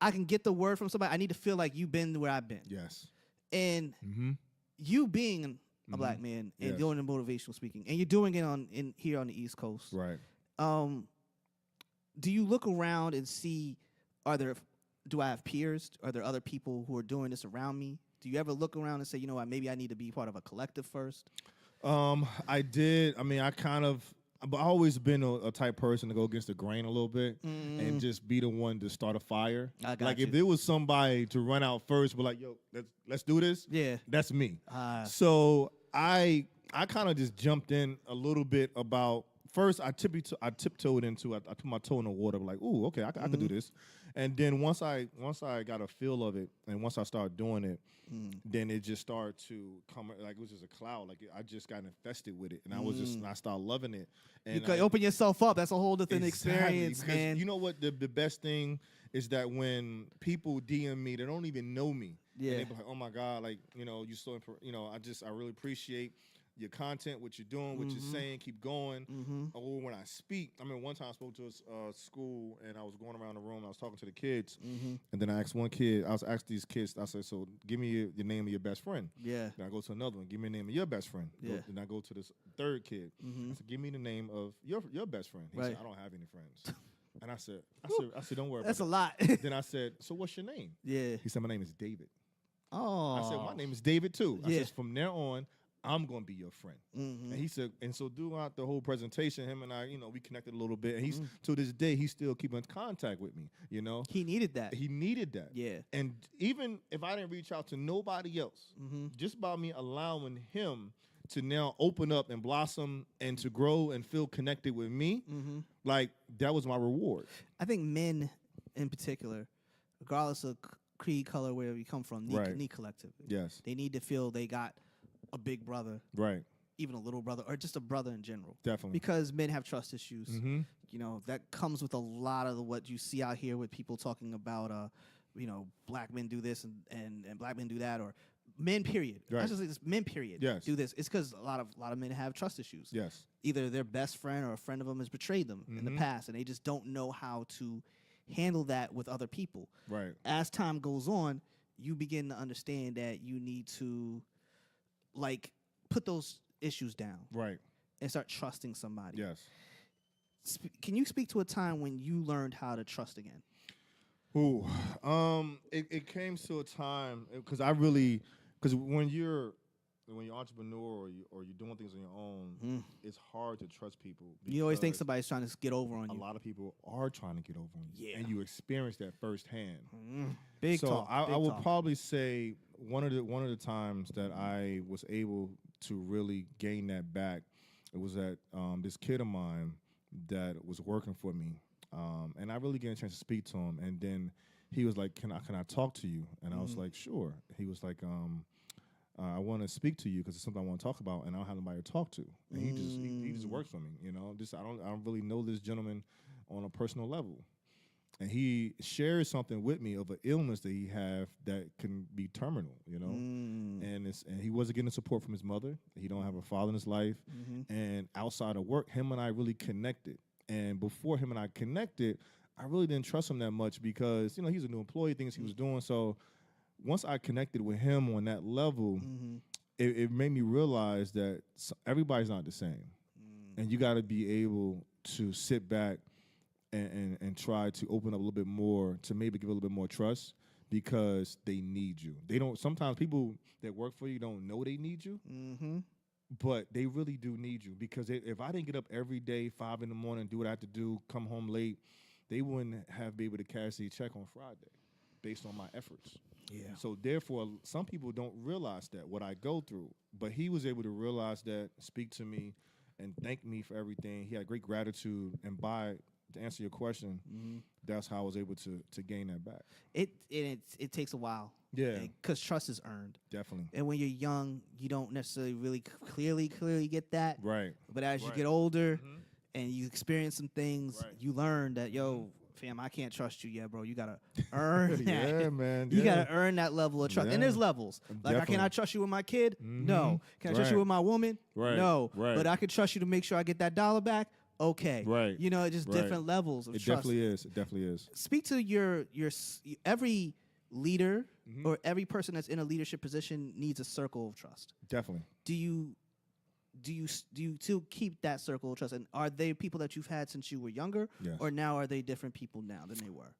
I can get the word from somebody, I need to feel like you've been where I've been. Yes. And you being a black man and doing the motivational speaking, and you're doing it here on the East Coast. Right. Do you look around and see, do I have peers? Are there other people who are doing this around me? Do you ever look around and say, you know what, maybe I need to be part of a collective first? I did. I mean, I've always been a type person to go against the grain a little bit and just be the one to start a fire. If there was somebody to run out first, but like, yo, let's do this. Yeah, that's me. So I kind of just jumped in a little bit about. First, I tiptoed into it. I put my toe in the water, like, ooh, okay, I could do this. And then once I got a feel of it, and once I started doing it, then it just started to come, like it was just a cloud. Like I just got infested with it, and I started loving it. And you could open yourself up. That's a whole different experience, man. You know what? The best thing is that when people DM me, they don't even know me. Yeah. And they be like, oh my God, like, you know, you so, you know, I really appreciate your content, what you're doing, what you're saying, keep going. Or when I speak, I mean, one time I spoke to a school, and I was going around the room, I was talking to the kids, and then I asked one kid, I asked these kids, I said, so give me your name of your best friend. Yeah. Then I go to another one, give me the name of your best friend. Yeah. Then I go to this third kid, I said, give me the name of your best friend. He said, I don't have any friends. And I said, don't worry about it. That's a lot. Then I said, so what's your name? Yeah. He said, my name is David. Oh. I said, my name is David too. I said, from there on, I'm going to be your friend. And he said, and so throughout the whole presentation, him and I, you know, we connected a little bit. And he's, to this day, he's still keeping contact with me, you know. He needed that. Yeah. And even if I didn't reach out to nobody else, just by me allowing him to now open up and blossom and to grow and feel connected with me, like, that was my reward. I think men in particular, regardless of creed, color, wherever you come from, need collective. Yes. They need to feel they got a big brother, right? Even a little brother, or just a brother in general. Definitely, because men have trust issues. You know, that comes with a lot of what you see out here with people talking about, you know, black men do this and black men do that, or men. Period. Right. I just say this, men. Period. Yes. Do this. It's because a lot of men have trust issues. Yes. Either their best friend or a friend of them has betrayed them in the past, and they just don't know how to handle that with other people. Right. As time goes on, you begin to understand that you need to, like, put those issues down, right, and start trusting somebody. Yes. Can you speak to a time when you learned how to trust again? Ooh, it came to a time because when you're entrepreneur or you're doing things on your own, it's hard to trust people. You always think somebody's trying to get over on you. A lot of people are trying to get over on you, and you experience that firsthand. Big so talk. I would probably say one of the times that I was able to really gain that back, it was that this kid of mine that was working for me, and I really get a chance to speak to him, and then he was like, "Can I talk to you?" And I was like, "Sure." He was like, I want to speak to you because it's something I want to talk about, and I don't have nobody to talk to. And he just works for me, you know. I don't really know this gentleman on a personal level, and he shared something with me of an illness that he have that can be terminal, you know. And he wasn't getting support from his mother. He don't have a father in his life, and outside of work, him and I really connected. And before him and I connected, I really didn't trust him that much because, you know, he's a new employee, things he was doing. So once I connected with him on that level, it made me realize that everybody's not the same. And you got to be able to sit back and try to open up a little bit more, to maybe give a little bit more trust, because they need you. Sometimes people that work for you don't know they need you, but they really do need you, because if I didn't get up every day, 5 in the morning, do what I have to do, come home late, they wouldn't be able to cash their check on Friday based on my efforts. Yeah. So therefore, some people don't realize that what I go through. But he was able to realize that, speak to me, and thank me for everything. He had great gratitude, and to answer your question, that's how I was able to gain that back. It takes a while. Yeah. Because trust is earned. Definitely. And when you're young, you don't necessarily really clearly get that. Right. But as you get older and you experience some things, you learn that, yo, fam, I can't trust you yet, bro. You gotta earn that. Yeah, man. You gotta earn that level of trust. Yeah. And there's levels. Like, Definitely. I cannot trust you with my kid? No. Can I trust you with my woman? Right. No. Right. But I can trust you to make sure I get that dollar back? Okay. Right. You know, it's just different levels of It trust. definitely is. It definitely is. Speak to your every leader or every person that's in a leadership position needs a circle of trust. Definitely. Do you still keep that circle of trust? And are they people that you've had since you were younger, Yes. or now are they different people now than they were?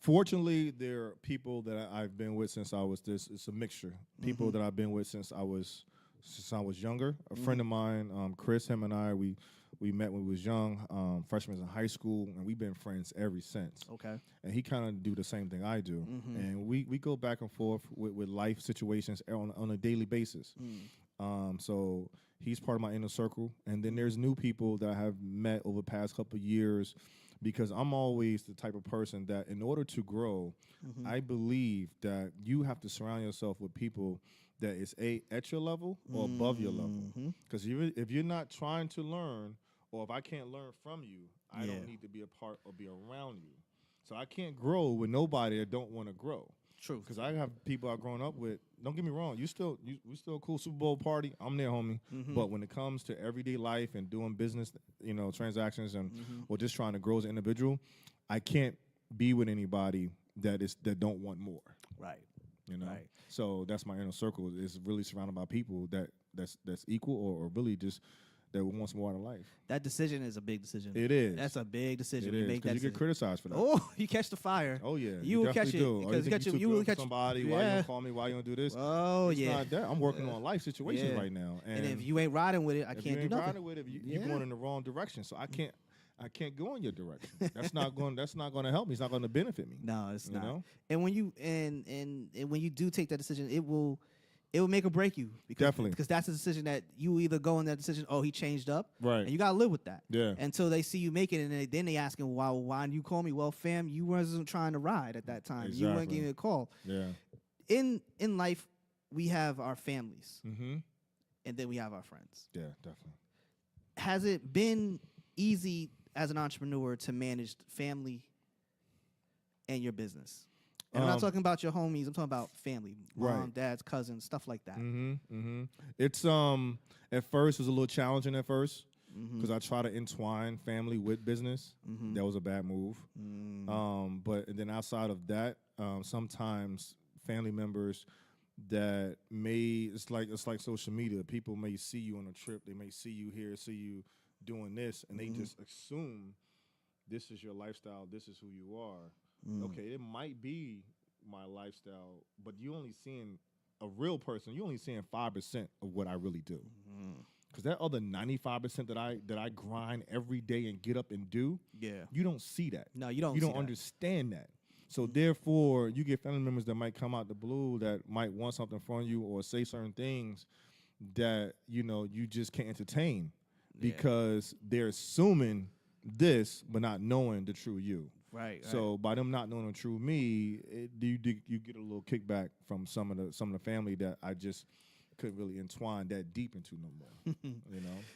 Fortunately, there are people that I've been with since I was this. It's a mixture. People that I've been with since I was younger. A friend of mine, Chris, him and I, we met when we was young, freshmen in high school, and we've been friends ever since. Okay. And he kind of do the same thing I do, and we go back and forth with life situations on a daily basis. So he's part of my inner circle, and then there's new people that I have met over the past couple of years, because I'm always the type of person that, in order to grow, I believe that you have to surround yourself with people that is at your level or above your level. Because if you're not trying to learn, or if I can't learn from you, I don't need to be a part or be around you. So I can't grow with nobody that don't want to grow. True. Because I have people I've grown up with. Don't get me wrong. We still a cool Super Bowl party. I'm there, homie. But when it comes to everyday life and doing business, transactions and or just trying to grow as an individual, I can't be with anybody that don't want more. Right. Right. So that's my inner circle. Is really surrounded by people that's equal or really just that wants more out of life. That decision is a big decision. It is. That's a big decision. It is, make that because you get criticized for that. Oh, you catch the fire. Oh yeah, you will catch it. Do. Because you will catch somebody. Why you don't call me? Why you don't do this? Oh it's yeah. Not that. I'm working on life situations right now, and if you ain't riding with it, I can't do nothing. If you ain't riding with it, you're going in the wrong direction. So I can't go in your direction. That's not going to help me. It's not going to benefit me. No, it's not. Know? And when you and when you do take that decision, it will make or break you. Definitely. Because that's a decision that you either go in that decision, oh, he changed up. Right. And you got to live with that. Yeah. Until they see you make it, and then they asking, why didn't you call me? Well, fam, you wasn't trying to ride at that time. Exactly. You weren't giving me a call. Yeah. In life, we have our families. Mm-hmm. And then we have our friends. Yeah, definitely. Has it been easy as an entrepreneur to manage family and your business? And I'm not talking about your homies. I'm talking about family, mom, dads, cousins, stuff like that. It's at first it was a little challenging at first because I try to entwine family with business. That was a bad move. But then outside of that, sometimes family members that it's like social media. People may see you on a trip. They may see you here, see you doing this, and they just assume this is your lifestyle. This is who you are. Okay, it might be my lifestyle, but you only seeing a real person. You only seeing 5% of what I really do. Because that other 95% that I grind every day and get up and do, you don't see that. No, you don't. You don't understand that. So therefore, you get family members that might come out the blue that might want something from you or say certain things that you just can't entertain because they're assuming this but not knowing the true you. Right. So by them not knowing the true me, you get a little kickback from some of the family that I just couldn't really entwine that deep into no more.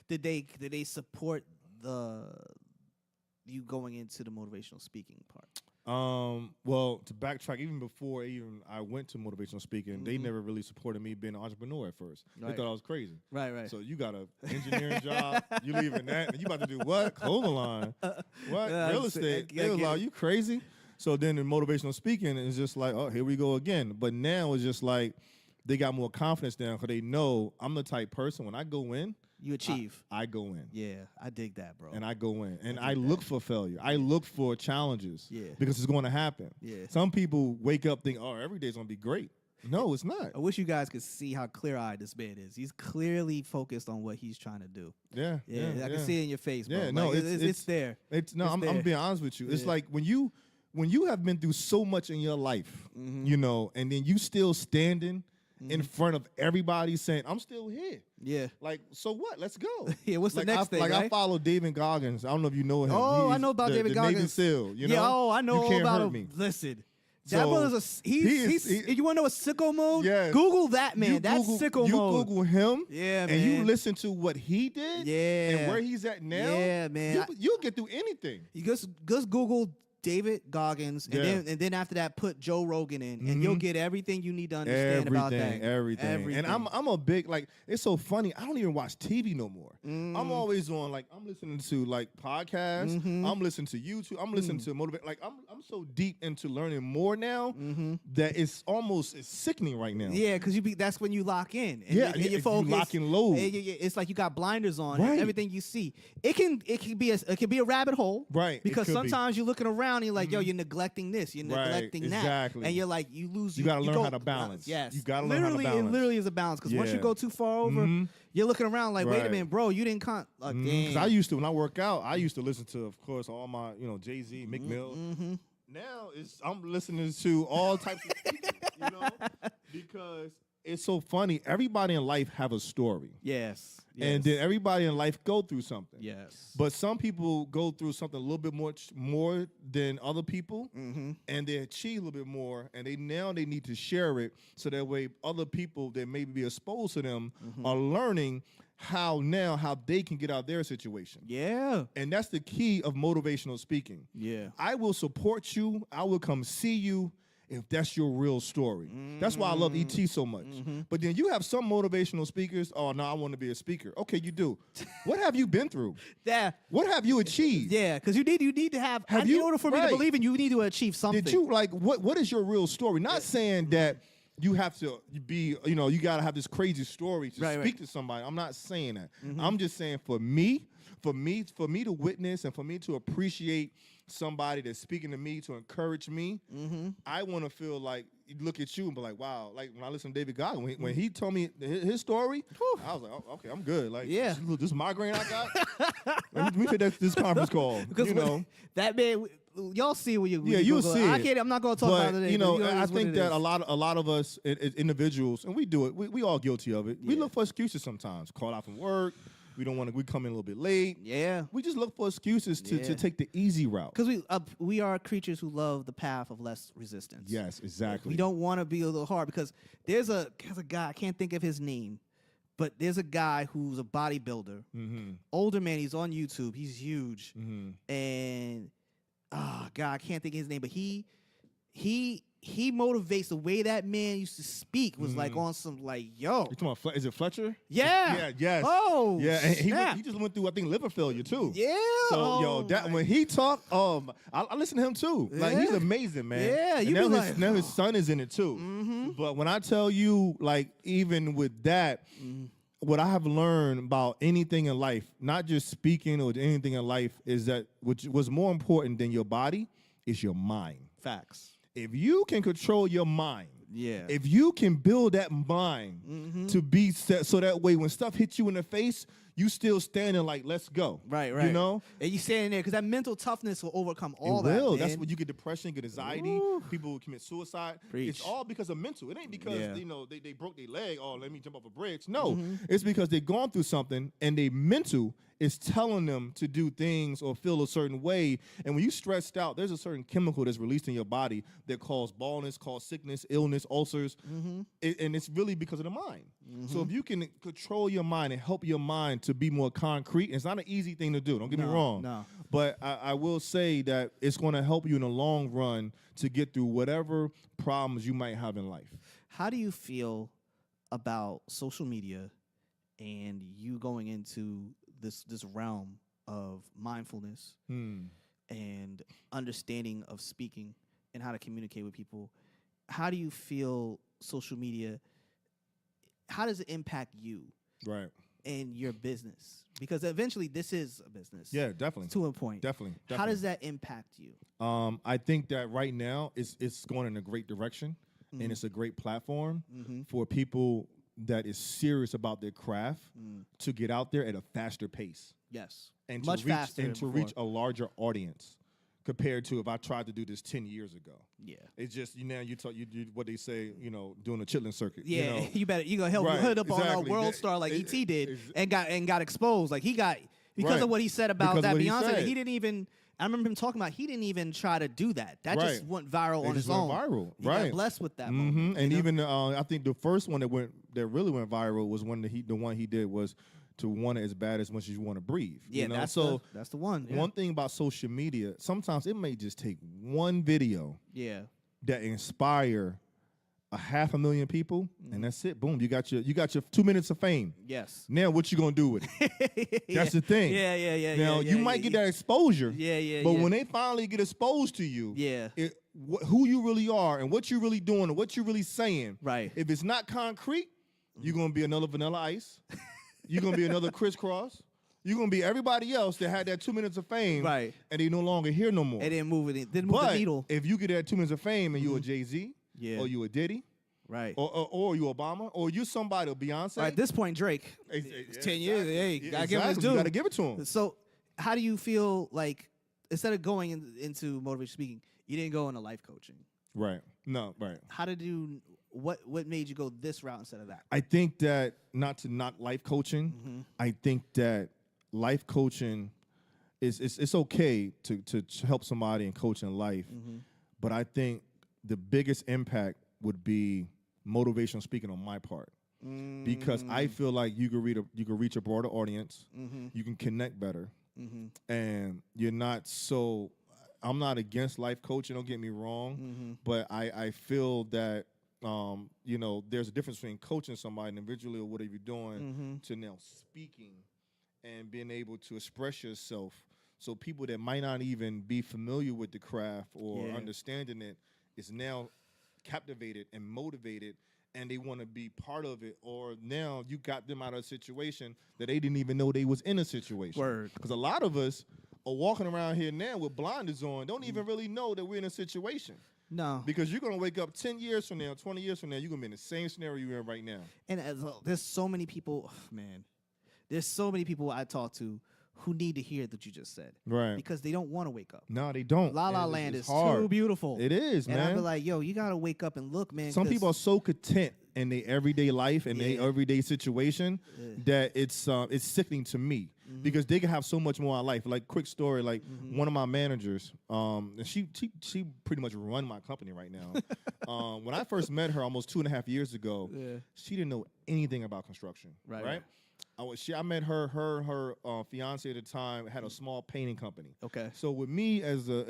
Did they support you going into the motivational speaking part? Well, to backtrack, even before I went to motivational speaking, they never really supported me being an entrepreneur at first. They thought I was crazy. Right. So you got an engineering job, you leaving that, and you about to do what? Clothing line. What? Real estate. They was like, are you crazy? So then in motivational speaking, it's just like, oh, here we go again. But now it's just like they got more confidence now because they know I'm the type person, when I go in, you achieve. I go in. Yeah, I dig that, bro. And I go in. And I look for failure. I look for challenges. Yeah. Because it's going to happen. Yeah. Some people wake up thinking, oh, every day's going to be great. No, it's not. I wish you guys could see how clear-eyed this man is. He's clearly focused on what he's trying to do. Yeah. I can see it in your face, bro. Yeah, no, it's there. I'm being honest with you. It's like when you when you have been through so much in your life, you know, and then you still standing in front of everybody saying, I'm still here. Yeah. Like, so what? Let's go. Yeah, what's the next thing, Like, right? I follow David Goggins. I don't know if you know him. Oh, I He's know about David the Goggins. Navy SEAL, you know? Yeah, oh, I know You all can't about hurt him. me. Listen. So, That brother's he's you want to know what sicko mode? Yes. Google that, man. You That's Google, sicko you mode. Google him, Yeah, and you man. listen to what he did, Yeah. and where he's at now. Yeah, man. You'll get through anything. You just Google David Goggins, and Yeah. then after that, put Joe Rogan in, and you'll get everything you need to understand about that. Everything. And I'm a big, like, it's so funny. I don't even watch TV no more. I'm always on, like, I'm listening to, like, podcasts. I'm listening to YouTube. I'm listening to motivate. Like, I'm so deep into learning more now that it's sickening right now. Yeah, because that's when you lock in. And Yeah, and you you focus. lock and load. It's like you got blinders on. And Right. everything you see, it can be a rabbit hole. Right, it Because could be. sometimes you're looking around and you're like, yo, you're neglecting this, you're Right, neglecting that, exactly. and you're like, you lose. You gotta learn how to balance. Yes, You gotta learn how to It balance. literally is a balance because once you Yeah. go too far over, you're looking around like, wait a Right. minute, bro, you didn't Because damn. I used to, when I work out, I used to listen to, of course, all my, you know, Jay-Z, Meek Mill. Now I'm listening to all types of people, you know, because it's so funny. Everybody in life have a story. Yes. And then everybody in life go through something. Yes. But some people go through something a little bit more than other people, and they achieve a little bit more, and they need to share it so that way other people that may be exposed to them are learning how they can get out of their situation. Yeah. And that's the key of motivational speaking. Yeah. I will support you. I will come see you if that's your real story. That's why I love ET so much. But then you have some motivational speakers, oh, no, I want to be a speaker. Okay, you do. What have you been through? Yeah. What have you achieved? Yeah, because you need to have in you- order for me to right. believe in you, you need to achieve something. Did you, like, what is your real story? Not saying that you have to be, you know, you got to have this crazy story to speak to somebody. I'm not saying that. I'm just saying for me to witness and for me to appreciate somebody that's speaking to me to encourage me, I want to feel like, look at you and be like, wow. Like when I listen to David Goggins, when he told me his story, I was like, oh, okay, I'm good. Like, Yeah. this migraine I got. let me fit this conference call. because you know, that man, y'all see when you you'll Google see I it. can't. I'm not going to talk But about it. you know, I what think it that is. a lot of us individuals, and we do it. We all guilty of it. We Yeah. look for excuses sometimes. Call out from work. We don't want to. We come in a little bit late. Yeah. We just look for excuses to Yeah. take the easy route. Because we are creatures who love the path of less resistance. Yes, exactly. We don't want to be a little hard because there's a guy, I can't think of his name, but there's a guy who's a bodybuilder. Older man, he's on YouTube. He's huge. And God, I can't think of his name, but he motivates. The way that man used to speak was like on some like, yo. You talking about is it Fletcher? Yeah. Yeah. Yes. Oh. Yeah. And snap. he just went through, I think, liver failure too. Yeah. So yo, that when he talked, I listen to him too. Like he's Yeah. amazing, man. Yeah, And you now be his, like, now his son is in it too. But when I tell you, like, even with that, what I have learned about anything in life, not just speaking or anything in life, is that what's more important than your body is your mind. Facts. If you can control your mind, Yeah. if you can build that mind to be set, so that way when stuff hits you in the face, you still standing like, let's go. Right. You know? And you standing there because that mental toughness will overcome all It that. will. Man. That's when you get depression, get anxiety. Woo. People will commit suicide. Preach. It's all because of mental. It ain't because Yeah. you know they broke their leg. Oh, let me jump off a bridge. No, it's because they've gone through something and they mental is telling them to do things or feel a certain way. And when you stressed out, there's a certain chemical that's released in your body that causes baldness, causes sickness, illness, ulcers, and it's really because of the mind. So if you can control your mind and help your mind to be more concrete, it's not an easy thing to do. Don't get me wrong. No. But I will say that it's going to help you in the long run to get through whatever problems you might have in life. How do you feel about social media and you going into this realm of mindfulness and understanding of speaking and how to communicate with people? How do you feel social media, how does it impact you Right. and your business? Because eventually this is a business. Yeah, definitely. To a point. Definitely. How does that impact you? I think that right now it's going in a great direction, and it's a great platform for people that is serious about their craft to get out there at a faster pace Yes. and Much to reach faster and than to reach before. a larger audience. compared to if I tried to do this 10 years ago. Yeah. It's just you talk you do what they say, doing a chitlin circuit. Yeah, you better gonna help Right, hood up on a exactly. world star like E.T. did Ex- and got exposed. Like he got because Right. of what he said about Because of that what he Beyonce. said. He didn't even. I remember him talking about he didn't even try to do that. That just Right. went viral It on just its own. went viral. He Right. got blessed with that Mhm. moment. And you know? even I think the first one that really went viral was when the one he did was to want it as bad as much as you want to breathe. yeah, you know? that's so the one. Yeah. one thing about social media, sometimes it may just take one video Yeah. that inspire 500,000 people, Mm-hmm. and that's it. Boom, you got your 2 minutes of fame. Yes. Now, what you gonna do with it? That's the thing. Yeah. Now, you might get that exposure. Yeah. But when they finally get exposed to you, Yeah. who you really are and what you're really doing and what you're really saying, Right. if it's not concrete, you're gonna be another Vanilla Ice. You're gonna be another Crisscross. You're gonna be everybody else that had that 2 minutes of fame, Right. and they no longer here no more. It didn't move it. Didn't move But the needle. if you get that 2 minutes of fame and you a Jay-Z, Yeah. or you a Diddy, Right. or you Obama, or you somebody, or Beyonce. At this point, Drake. It's 10 years. Hey, gotta give him his due. You gotta give it to him. So, how do you feel like instead of going into motivational speaking, you didn't go into life coaching? Right. No, right. How did you? What made you go this route instead of that? I think that not to knock life coaching, I think that life coaching it's okay to help somebody and coach in life, but I think the biggest impact would be motivational speaking on my part. Because I feel like you could reach a broader audience, you can connect better, and you're not so. I'm not against life coaching. Don't get me wrong, but I feel that there's a difference between coaching somebody individually or whatever you're doing to now speaking and being able to express yourself. So people that might not even be familiar with the craft or understanding it is now captivated and motivated, and they want to be part of it. Or now you got them out of a situation that they didn't even know they was in a situation. Word. Because a lot of us are walking around here now with blinders on, don't even really know that we're in a situation. No. Because you're going to wake up 10 years from now, 20 years from now, you're going to be in the same scenario you're in right now. And there's so many people, man. There's so many people I talk to who need to hear that you just said. Right. Because they don't want to wake up. No, they don't. La La And Land it's is hard. too beautiful. It is, and man. I be like, yo, you got to wake up and look, man. Some 'cause- people are so content in their everyday life and their everyday situation that it's sickening to me because they can have so much more in life. Like, quick story, like one of my managers, and she pretty much run my company right now. When I first met her almost 2.5 years ago, she didn't know anything about construction. Right? I met her fiance at the time had a small painting company. Okay. So with me as a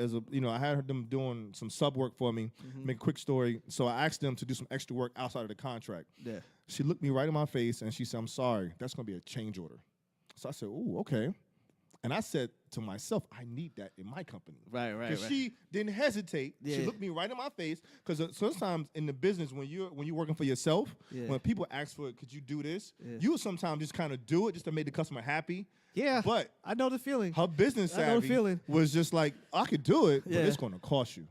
I had them doing some sub work for me. Make a quick story. So I asked them to do some extra work outside of the contract. Yeah. She looked me right in my face and she said, "I'm sorry, that's gonna be a change order." So I said, "Ooh, okay." And I said to myself, I need that in my company. Right. Because she didn't hesitate. Yeah. She looked me right in my face. Because sometimes in the business, when you're working for yourself, when people ask for it, could you do this? You will sometimes just kind of do it just to make the customer happy. Yeah. But I know the feeling. her business I know the savvy feeling. was just like, I could do it, but Yeah. it's going to cost you.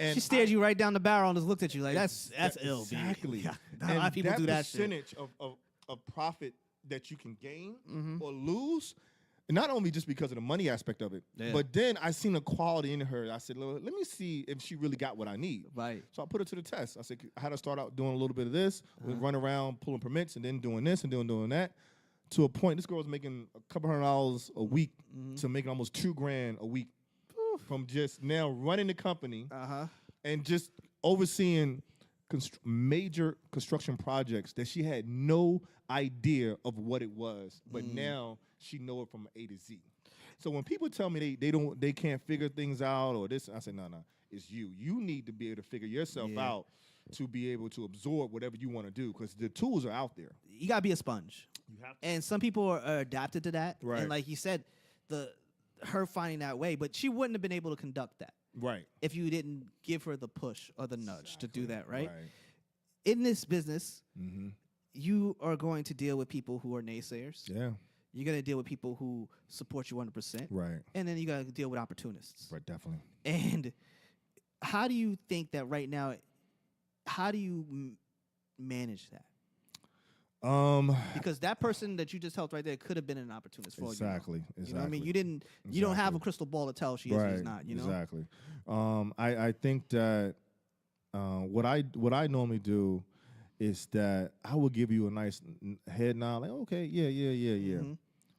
And She stared you right down the barrel and just looked at you like, that's ill. B. Exactly. Yeah. A And lot of people that do that shit. percentage of profit that you can gain or lose, not only just because of the money aspect of it, but then I seen a quality in her. I said, let me see if she really got what I need. Right. So I put her to the test. I said, I had to start out doing a little bit of this, run around pulling permits, and then doing this and doing that. To a point, this girl was making a couple $100 a week to making almost $2,000 a week from just now running the company and just overseeing major construction projects that she had no idea of what it was, but now she know it from A to Z. So when people tell me they can't figure things out or this, I say no, it's you. You need to be able to figure yourself out to be able to absorb whatever you want to do because the tools are out there. You gotta be a sponge. You have to. And some people are adapted to that. Right. And like you said, her finding that way, but she wouldn't have been able to conduct that Right. if you didn't give her the push or the nudge to do that, right? In this business, you are going to deal with people who are naysayers. Yeah. You're going to deal with people who support you 100%. Right. And then you got to deal with opportunists. Right. Definitely. And how do you think that right now, how do you manage that? Because that person that you just helped right there could have been an opportunist for exactly. you. You know what I mean? You don't have a crystal ball to tell she is or she's not. You know exactly. I think that what I normally do is that I will give you a nice head nod, like okay, yeah.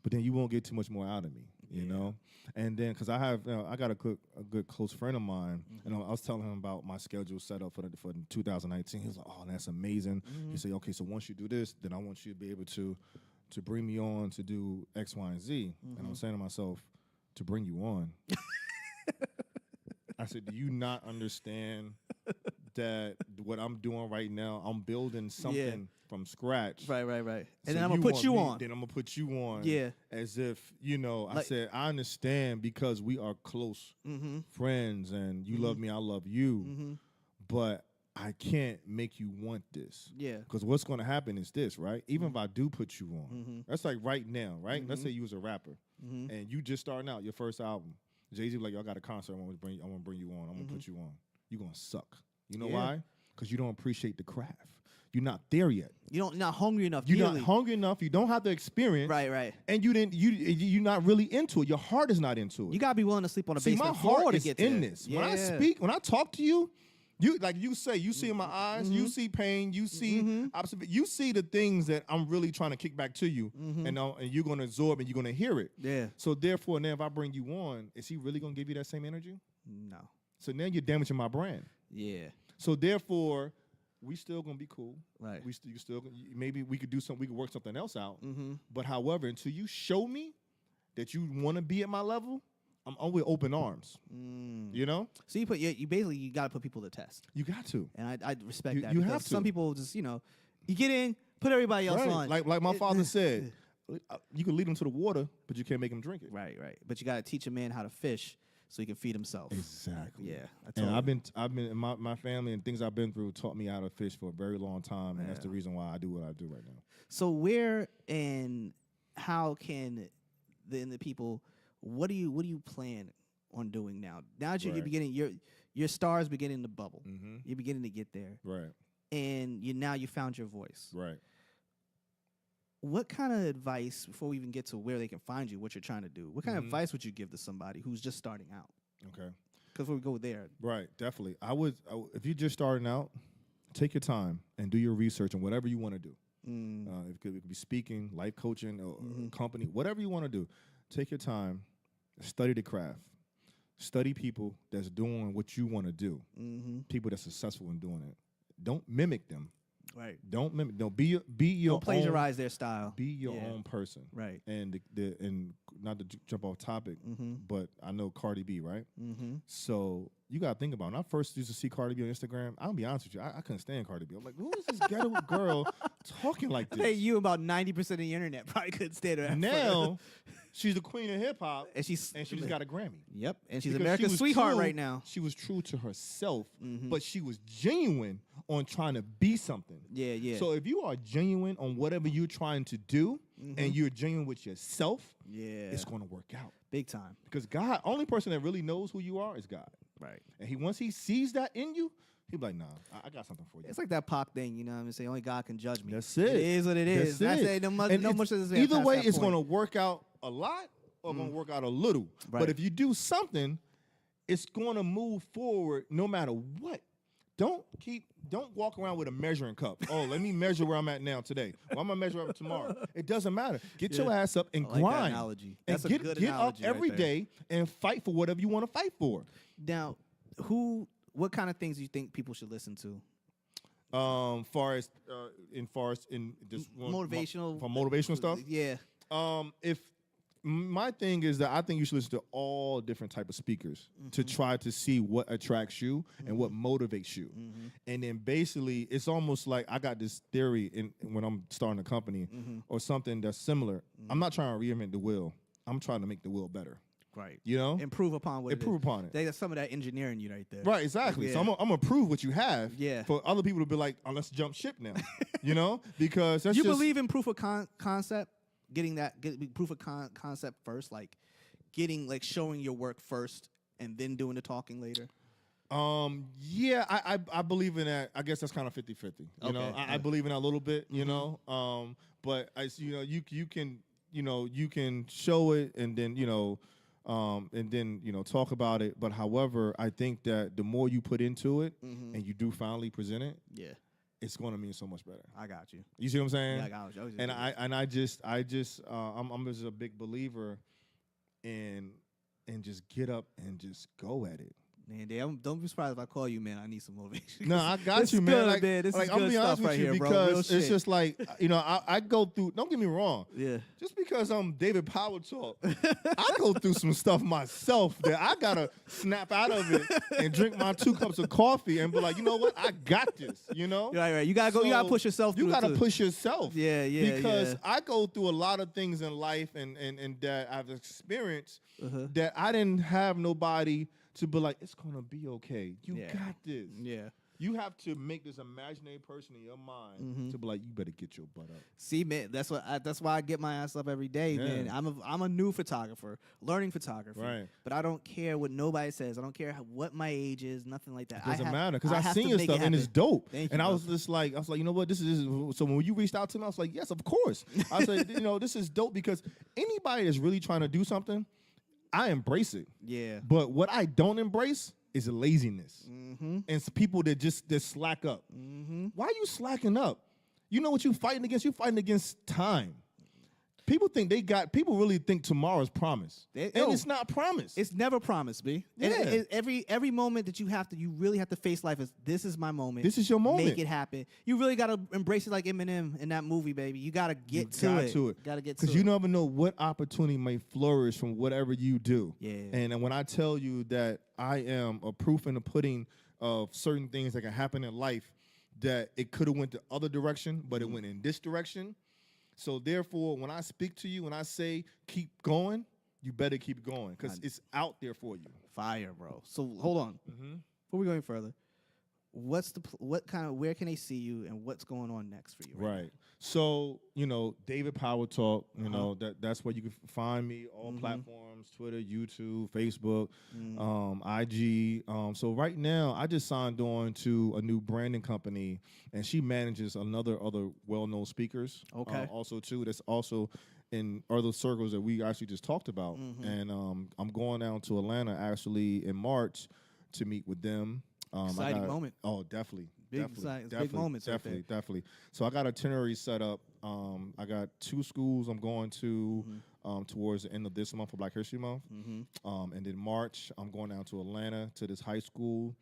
But then you won't get too much more out of me, you know. And then because I got a good close friend of mine, and I was telling him about my schedule set up for 2019. He was like, "Oh, that's amazing." He said, "Okay, so once you do this, then I want you to be able to bring me on to do X, Y, and Z." And I'm saying to myself, to bring you on. I said, "Do you not understand that what I'm doing right now, I'm building something from scratch. Right. And So then I'm going to put you on. Then I'm going to put you on. Yeah. As if, I said, I understand because we are close friends and you love me, I love you. But I can't make you want this. Yeah. Because what's going to happen is this, right? Even if I do put you on, that's like right now, right? Let's say you was a rapper and you just starting out your first album. Jay-Z like, I got a concert, I want to bring you on. I'm going to put you on. You're going to suck. You know why? Because you don't appreciate the craft. You're not there yet. You're not hungry enough. You're not hungry enough. You don't have the experience. Right. And you're not really into it. Your heart is not into it. You gotta be willing to sleep on a See, basement my floor heart to is get in there. this. Yeah. When I speak, when I talk to you, you see in my eyes, you see pain, you see you see the things that I'm really trying to kick back to you, and you're gonna absorb and you're gonna hear it. Yeah. So therefore, now if I bring you on, is he really gonna give you that same energy? No. So now you're damaging my brand. Yeah. So therefore, we still gonna be cool. Right. You still maybe we could do something. We could work something else out. But however, until you show me that you want to be at my level, I'm always open arms. You know. So you basically you got to put people to test. You got to. And I respect that. You because have to. Some people just you get in, put everybody else on. Like my father said, you can lead them to the water, but you can't make them drink it. Right. But you got to teach a man how to fish so he can feed himself. Exactly. Yeah. And I've been my family and things I've been through taught me how to fish for a very long time, and that's the reason why I do what I do right now. So where and how can the people? What do you plan on doing now? Now that you're beginning, your star's beginning to bubble. You're beginning to get there. Right. And you found your voice. Right. What kind of advice, before we even get to where they can find you, what you're trying to do, what kind of advice would you give to somebody who's just starting out? Okay. Because we go there. Right, definitely. I would, if you're just starting out, take your time and do your research on whatever you want to do. It could be speaking, life coaching, or company, whatever you want to do. Take your time, study the craft. Study people that's doing what you want to do. People that's successful in doing it. Don't mimic them. Right. Don't mimic. No, be your Don't plagiarize their style. Be your own person. Right. And and not to jump off topic, but I know Cardi B, right? So you gotta think about it. When I first used to see Cardi B on Instagram, I'll be honest with you, I couldn't stand Cardi B. I'm like, who is this ghetto girl talking like this? I think you about 90% of the internet probably couldn't stand her. Now she's the queen of hip hop, and she just got a Grammy. Yep, and she's Because America's sweetheart right now. She was true to herself, but she was genuine on trying to be something. Yeah. So if you are genuine on whatever you're trying to do, and you're genuine with yourself, it's going to work out big time. Because God, only person that really knows who you are is God. Right. And once he sees that in you, he'll be like, nah, I got something for you. It's like that Pac thing, you know what I'm saying? Only God can judge me. That's it. It is what it is. That's it. Either way, it's going to work out a lot or going to work out a little. Right. But if you do something, it's going to move forward no matter what. Don't walk around with a measuring cup. Oh, let me measure where I'm at now today. Well, I'm going to measure up tomorrow. It doesn't matter. Get your ass up and grind. That analogy. That's and a good get analogy up every right there. day and fight for whatever you want to fight for. Now, what kind of things do you think people should listen to? Far as in this Motivational. for motivational stuff. Yeah. If my thing is that I think you should listen to all different type of speakers to try to see what attracts you and what motivates you. And then basically it's almost like I got this theory when I'm starting a company or something that's similar. I'm not trying to reinvent the wheel. I'm trying to make the wheel better. Right. You know? Improve upon what Improve upon it. There's some of that engineering you right there. Right, exactly. Yeah. So I'm going to prove what you have for other people to be like, oh, let's jump ship now. You know? Because that's You believe in proof of concept? Getting proof of concept first, like showing your work first and then doing the talking later? Yeah, I believe in that. I guess that's kind of 50-50. You know, I believe in that a little bit, you know. But you can, you can show it and then, and then, talk about it. But however, I think that the more you put into it and you do finally present it, it's going to mean so much better. I got you. You see what I'm saying? Yeah, I got you. I'm just a big believer in just get up and just go at it. Man, don't be surprised if I call you, man. I need some motivation. No, I got you, man. Good, like, man. This is I'm good be stuff honest with right you here, bro. because Real it's shit. just like, I go through. Don't get me wrong. Yeah. Just because I'm David Power Talk, I go through some stuff myself that I gotta snap out of it and drink my 2 cups of coffee and be like, you know what? I got this. You know. Right. You gotta go. You gotta push yourself. You gotta too. push yourself. Yeah. Because I go through a lot of things in life and that I've experienced that I didn't have nobody to be like, it's gonna be okay. You got this. Yeah. You have to make this imaginary person in your mind to be like, you better get your butt up. See, man, that's why I get my ass up every day, man. I'm a new photographer, learning photography. Right. But I don't care what nobody says. I don't care what my age is, nothing like that. It doesn't matter because I've have seen to your make it stuff and it's happen. dope. Thank and you, I was just like, you know what, this is. So when you reached out to me, I was like, yes, of course. I said, this is dope because anybody that's really trying to do something, I embrace it. Yeah. But what I don't embrace is laziness. And it's people that slack up. Why are you slacking up? You know what you're fighting against? You're fighting against time. People really think tomorrow's promised. It's not promised. It's never promised, B. Yeah. And every moment that you really have to face life is, this is my moment. This is your moment. Make it happen. You really got to embrace it like Eminem in that movie, baby. You got to get to it. Got to get to it. Because you never know what opportunity may flourish from whatever you do. Yeah. And when I tell you that I am a proof in the pudding of certain things that can happen in life, that it could have went the other direction, but it went in this direction. So therefore, when I speak to you and I say keep going, you better keep going because it's out there for you. Fire, bro. So hold on. Before we go any further, where can they see you and what's going on next for you? Right. So, David Power Talk, that's where you can find me, all platforms, Twitter, YouTube, Facebook, IG. So right now, I just signed on to a new branding company, and she manages other well-known speakers. Okay. Also, too, that's also in other circles that we actually just talked about. And I'm going down to Atlanta, actually, in March to meet with them. Exciting moment. Oh, definitely. Big moments. Definitely. So I got itinerary set up. I got 2 schools I'm going to towards the end of this month for Black History Month. And then March, I'm going down to Atlanta to this high school.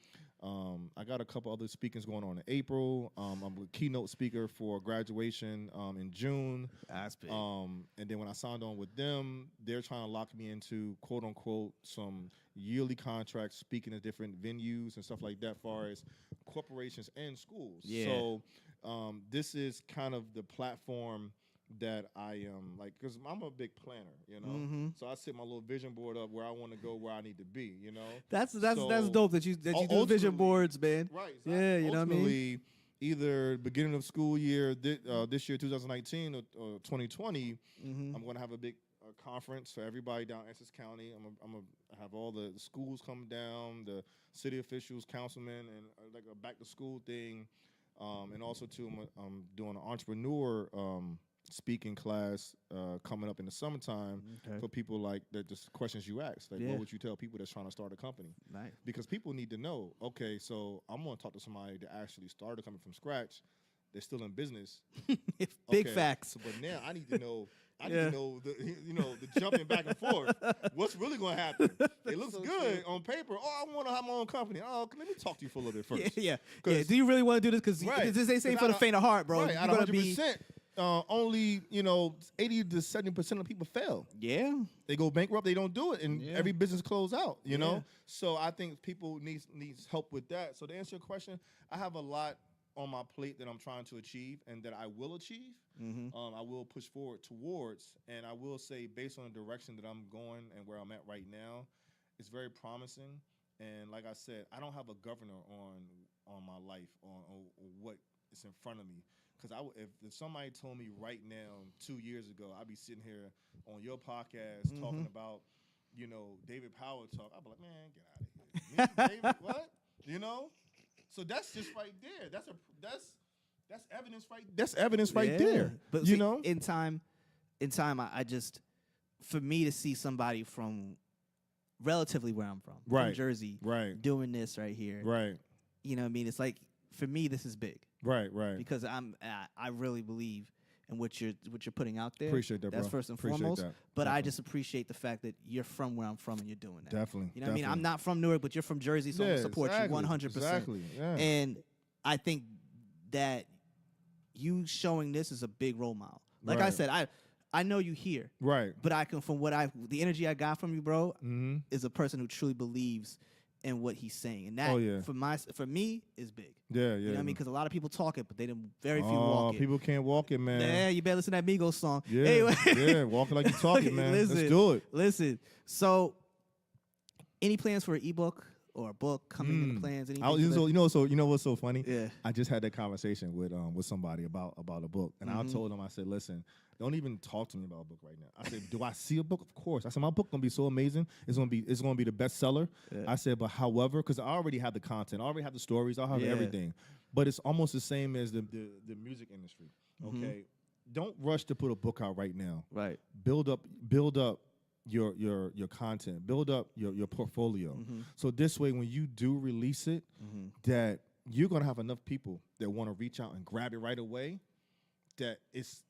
I got a couple other speakings going on in April. I'm a keynote speaker for graduation in June. That's big. And then when I signed on with them, they're trying to lock me into, quote unquote, some yearly contracts, speaking at different venues and stuff like that, far as corporations and schools. Yeah. So this is kind of the platform that I am because I'm a big planner, So I set my little vision board up where I want to go, where I need to be, That's dope that you do vision boards, man. Right. So yeah, you know what I mean? Either beginning of school year, this year 2019 or 2020, I'm going to have a big conference for everybody down in Essex County. I'm gonna have all the schools come down, the city officials, councilmen, and like a back to school thing. And also too, I'm doing an entrepreneur speaking class coming up in the summertime for people like that. Just questions you ask, like what would you tell people that's trying to start a company? Nice. Because people need to know. Okay, so I'm going to talk to somebody that actually started coming from scratch. They're still in business. Big facts. So, but now I need to know. I need to know the jumping back and forth. What's really going to happen? It looks so good on paper. Oh, I want to have my own company. Oh, let me talk to you for a little bit first. Yeah. Do you really want to do this? Because this ain't saying for the faint of heart, bro. Right. Out of 100%. Only 80 to 70% of people fail. Yeah, they go bankrupt. They don't do it, and every business close out. You know, so I think people needs help with that. So to answer your question, I have a lot on my plate that I'm trying to achieve, and that I will achieve. I will push forward towards, and I will say, based on the direction that I'm going and where I'm at right now, it's very promising. And like I said, I don't have a governor on my life on what is in front of me. Because if somebody told me right now, 2 years ago, I'd be sitting here on your podcast talking about, David Power Talk, I'd be like, man, get out of here. Me, David, what? You know, so that's just right there. That's evidence right. That's evidence right there. But you see, know, in time, I just, for me to see somebody from relatively where I'm from Jersey, doing this right here, you know what I mean? It's like, for me, this is big, right, because I really believe in what you're putting out there. Appreciate that, That's bro. first and Appreciate foremost. that. But Definitely. I just appreciate the fact that you're from where I'm from and you're doing that. Definitely. You know what I mean? I'm not from Newark, but you're from Jersey, so I'm gonna support you 100%. Exactly. Yeah. And I think that you showing this is a big role model. Like I said, I know you here, but I can, from the energy I got from you, bro, is a person who truly believes in what he's saying, and that for me is big. Yeah, You know what I mean? Because a lot of people talk it, but very few walk it. People can't walk it, man. Yeah, you better listen to that Migos song. Yeah, anyway. yeah, walk it like you talk it, man. Let's do it. Listen. So, any plans for an ebook or a book coming in the plans? You know what's so funny? Yeah. I just had that conversation with somebody about a book, and I told them, I said, listen, don't even talk to me about a book right now. I said, do I see a book? Of course. I said, my book gonna be so amazing. It's gonna be the bestseller. Yeah. I said, but however, because I already have the content, I already have the stories, I have everything. But it's almost the same as the music industry. Okay, don't rush to put a book out right now. Right. Build up your content, build up your portfolio. So this way, when you do release it, that you're gonna have enough people that want to reach out and grab it right away, that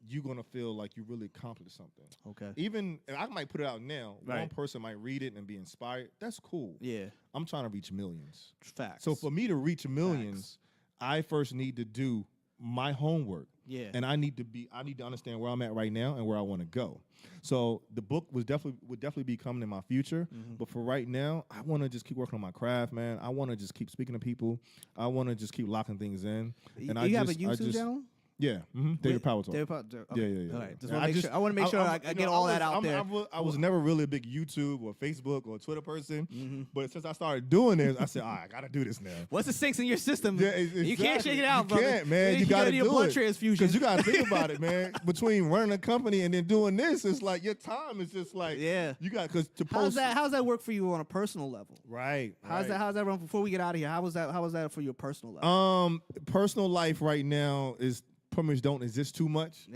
you're gonna feel like you really accomplished something. Okay. Even, and I might put it out now, one person might read it and be inspired. That's cool. Yeah. I'm trying to reach millions. Facts. So for me to reach millions, I first need to do my homework. Yeah. And I need to understand where I'm at right now and where I want to go. So the book would definitely be coming in my future. But for right now, I want to just keep working on my craft, man. I want to just keep speaking to people. I want to just keep locking things in. And you have a YouTube channel? Yeah, David Power Talk. David Power Talk. Okay. Yeah. All right. I want to make sure I get all that out there. I was never really a big YouTube or Facebook or Twitter person, but since I started doing this, I said, I gotta do this now. Once it sinks in your system, exactly. You can't shake it out, brother. You can't, man. You gotta do blood it. Transfusion. Because you gotta think about it, man. Between running a company and then doing this, it's like your time is just like, you got, because to post. How's that work for you on a personal level? Right. How's that run? Before we get out of here, how was that for your personal level? Personal life right now is pretty much don't exist too much,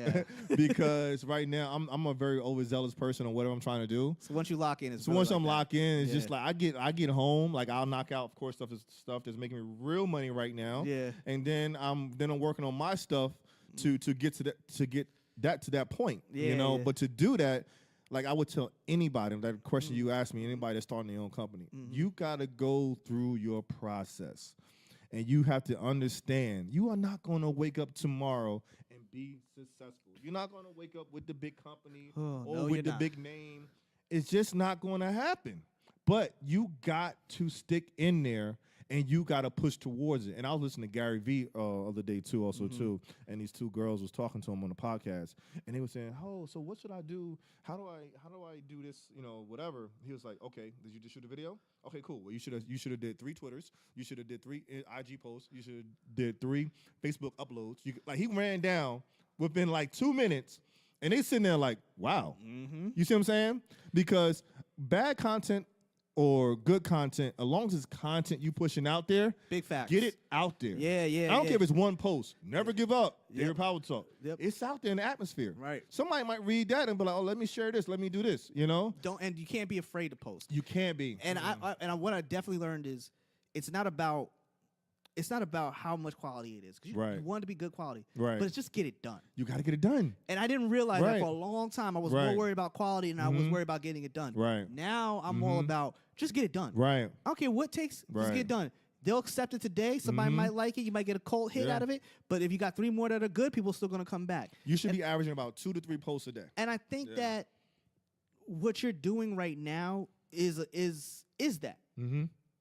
because right now I'm a very overzealous person on whatever I'm trying to do. So once you lock in, once I'm locked in, it's just like I get home, like I'll knock out, of course, stuff that's making me real money right now. Yeah. And then I'm working on my stuff to get to that point. Yeah, you know, but to do that, like I would tell anybody, that question you asked me, anybody that's starting their own company, you gotta go through your process. And you have to understand, you are not going to wake up tomorrow and be successful. You're not going to wake up with the big company or with the big name. It's just not going to happen. But you got to stick in there, and you got to push towards it. And I was listening to Gary Vee other day too, and these two girls was talking to him on the podcast, and they were saying, "Oh, so what should I do? How do I do this? You know, whatever." He was like, "Okay, did you just shoot a video? Okay, cool. Well, you should have did 3 Twitters. You should have did 3 IG posts. You should have did 3 Facebook uploads." He ran down within like 2 minutes, and they sitting there like, "Wow." You see what I'm saying? Because bad content or good content, as long as it's content you pushing out there, big facts. Get it out there. Yeah. I don't care if it's one post. Never give up. David Power Talk. It's out there in the atmosphere. Right. Somebody might read that and be like, "Oh, let me share this. Let me do this." You know. And you can't be afraid to post. You can't be. And what I definitely learned is, it's not about how much quality it is. Because you want it to be good quality. Right. But it's just get it done. You got to get it done. And I didn't realize that for a long time. I was more worried about quality than I was worried about getting it done. Right. Now I'm all about just get it done. Right. I don't care what it takes. Just get it done. They'll accept it today. Somebody might like it. You might get a cult hit out of it. But if you got 3 more that are good, people are still going to come back. You should be averaging about 2 to 3 posts a day. And I think that what you're doing right now is that.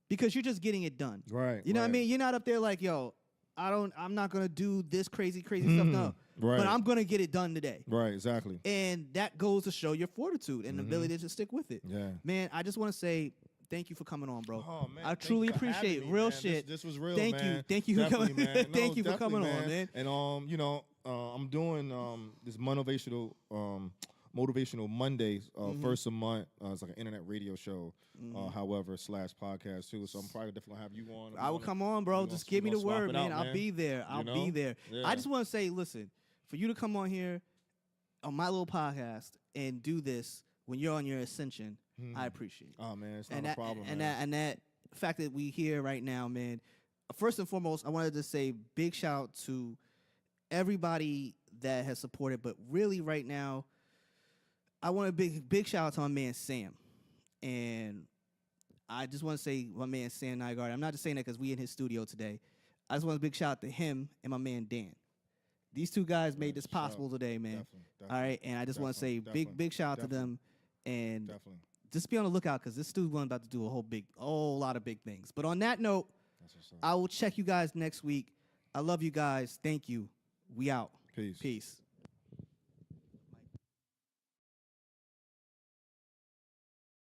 Because you're just getting it done. Right. You know what I mean? You're not up there like, yo, I'm not gonna do this crazy stuff. No. Right. But I'm gonna get it done today. Right, exactly. And that goes to show your fortitude and the ability to stick with it. Yeah. Man, I just wanna say thank you for coming on, bro. Oh, man, I truly appreciate it. Real man. shit. This was real, thank man. you. Thank you for coming. Man. No, thank you for coming on, man. And you know, I'm doing this motivational Motivational Mondays, first a month. It's like an internet radio show, however, / podcast too. So I'm probably definitely have you on. I will come on, bro. Just give me the word, man. I'll be there. I'll be there. Yeah. I just want to say, listen, for you to come on here on my little podcast and do this when you're on your ascension, I appreciate it. Oh man, it's not a problem. And that fact that we here right now, man. First and foremost, I wanted to say big shout out to everybody that has supported, but really right now, I want a big shout out to my man Sam. And I just want to say my man Sam Nygaard. I'm not just saying that because we in his studio today. I just want a big shout out to him and my man Dan. These two guys made this possible today, man. Definitely. All right, and I just want to say big shout out to them. And Definitely. just be on the lookout because this dude's about to do a whole lot of big things. But on that note, I will check you guys next week. I love you guys. Thank you. We out. Peace. Peace.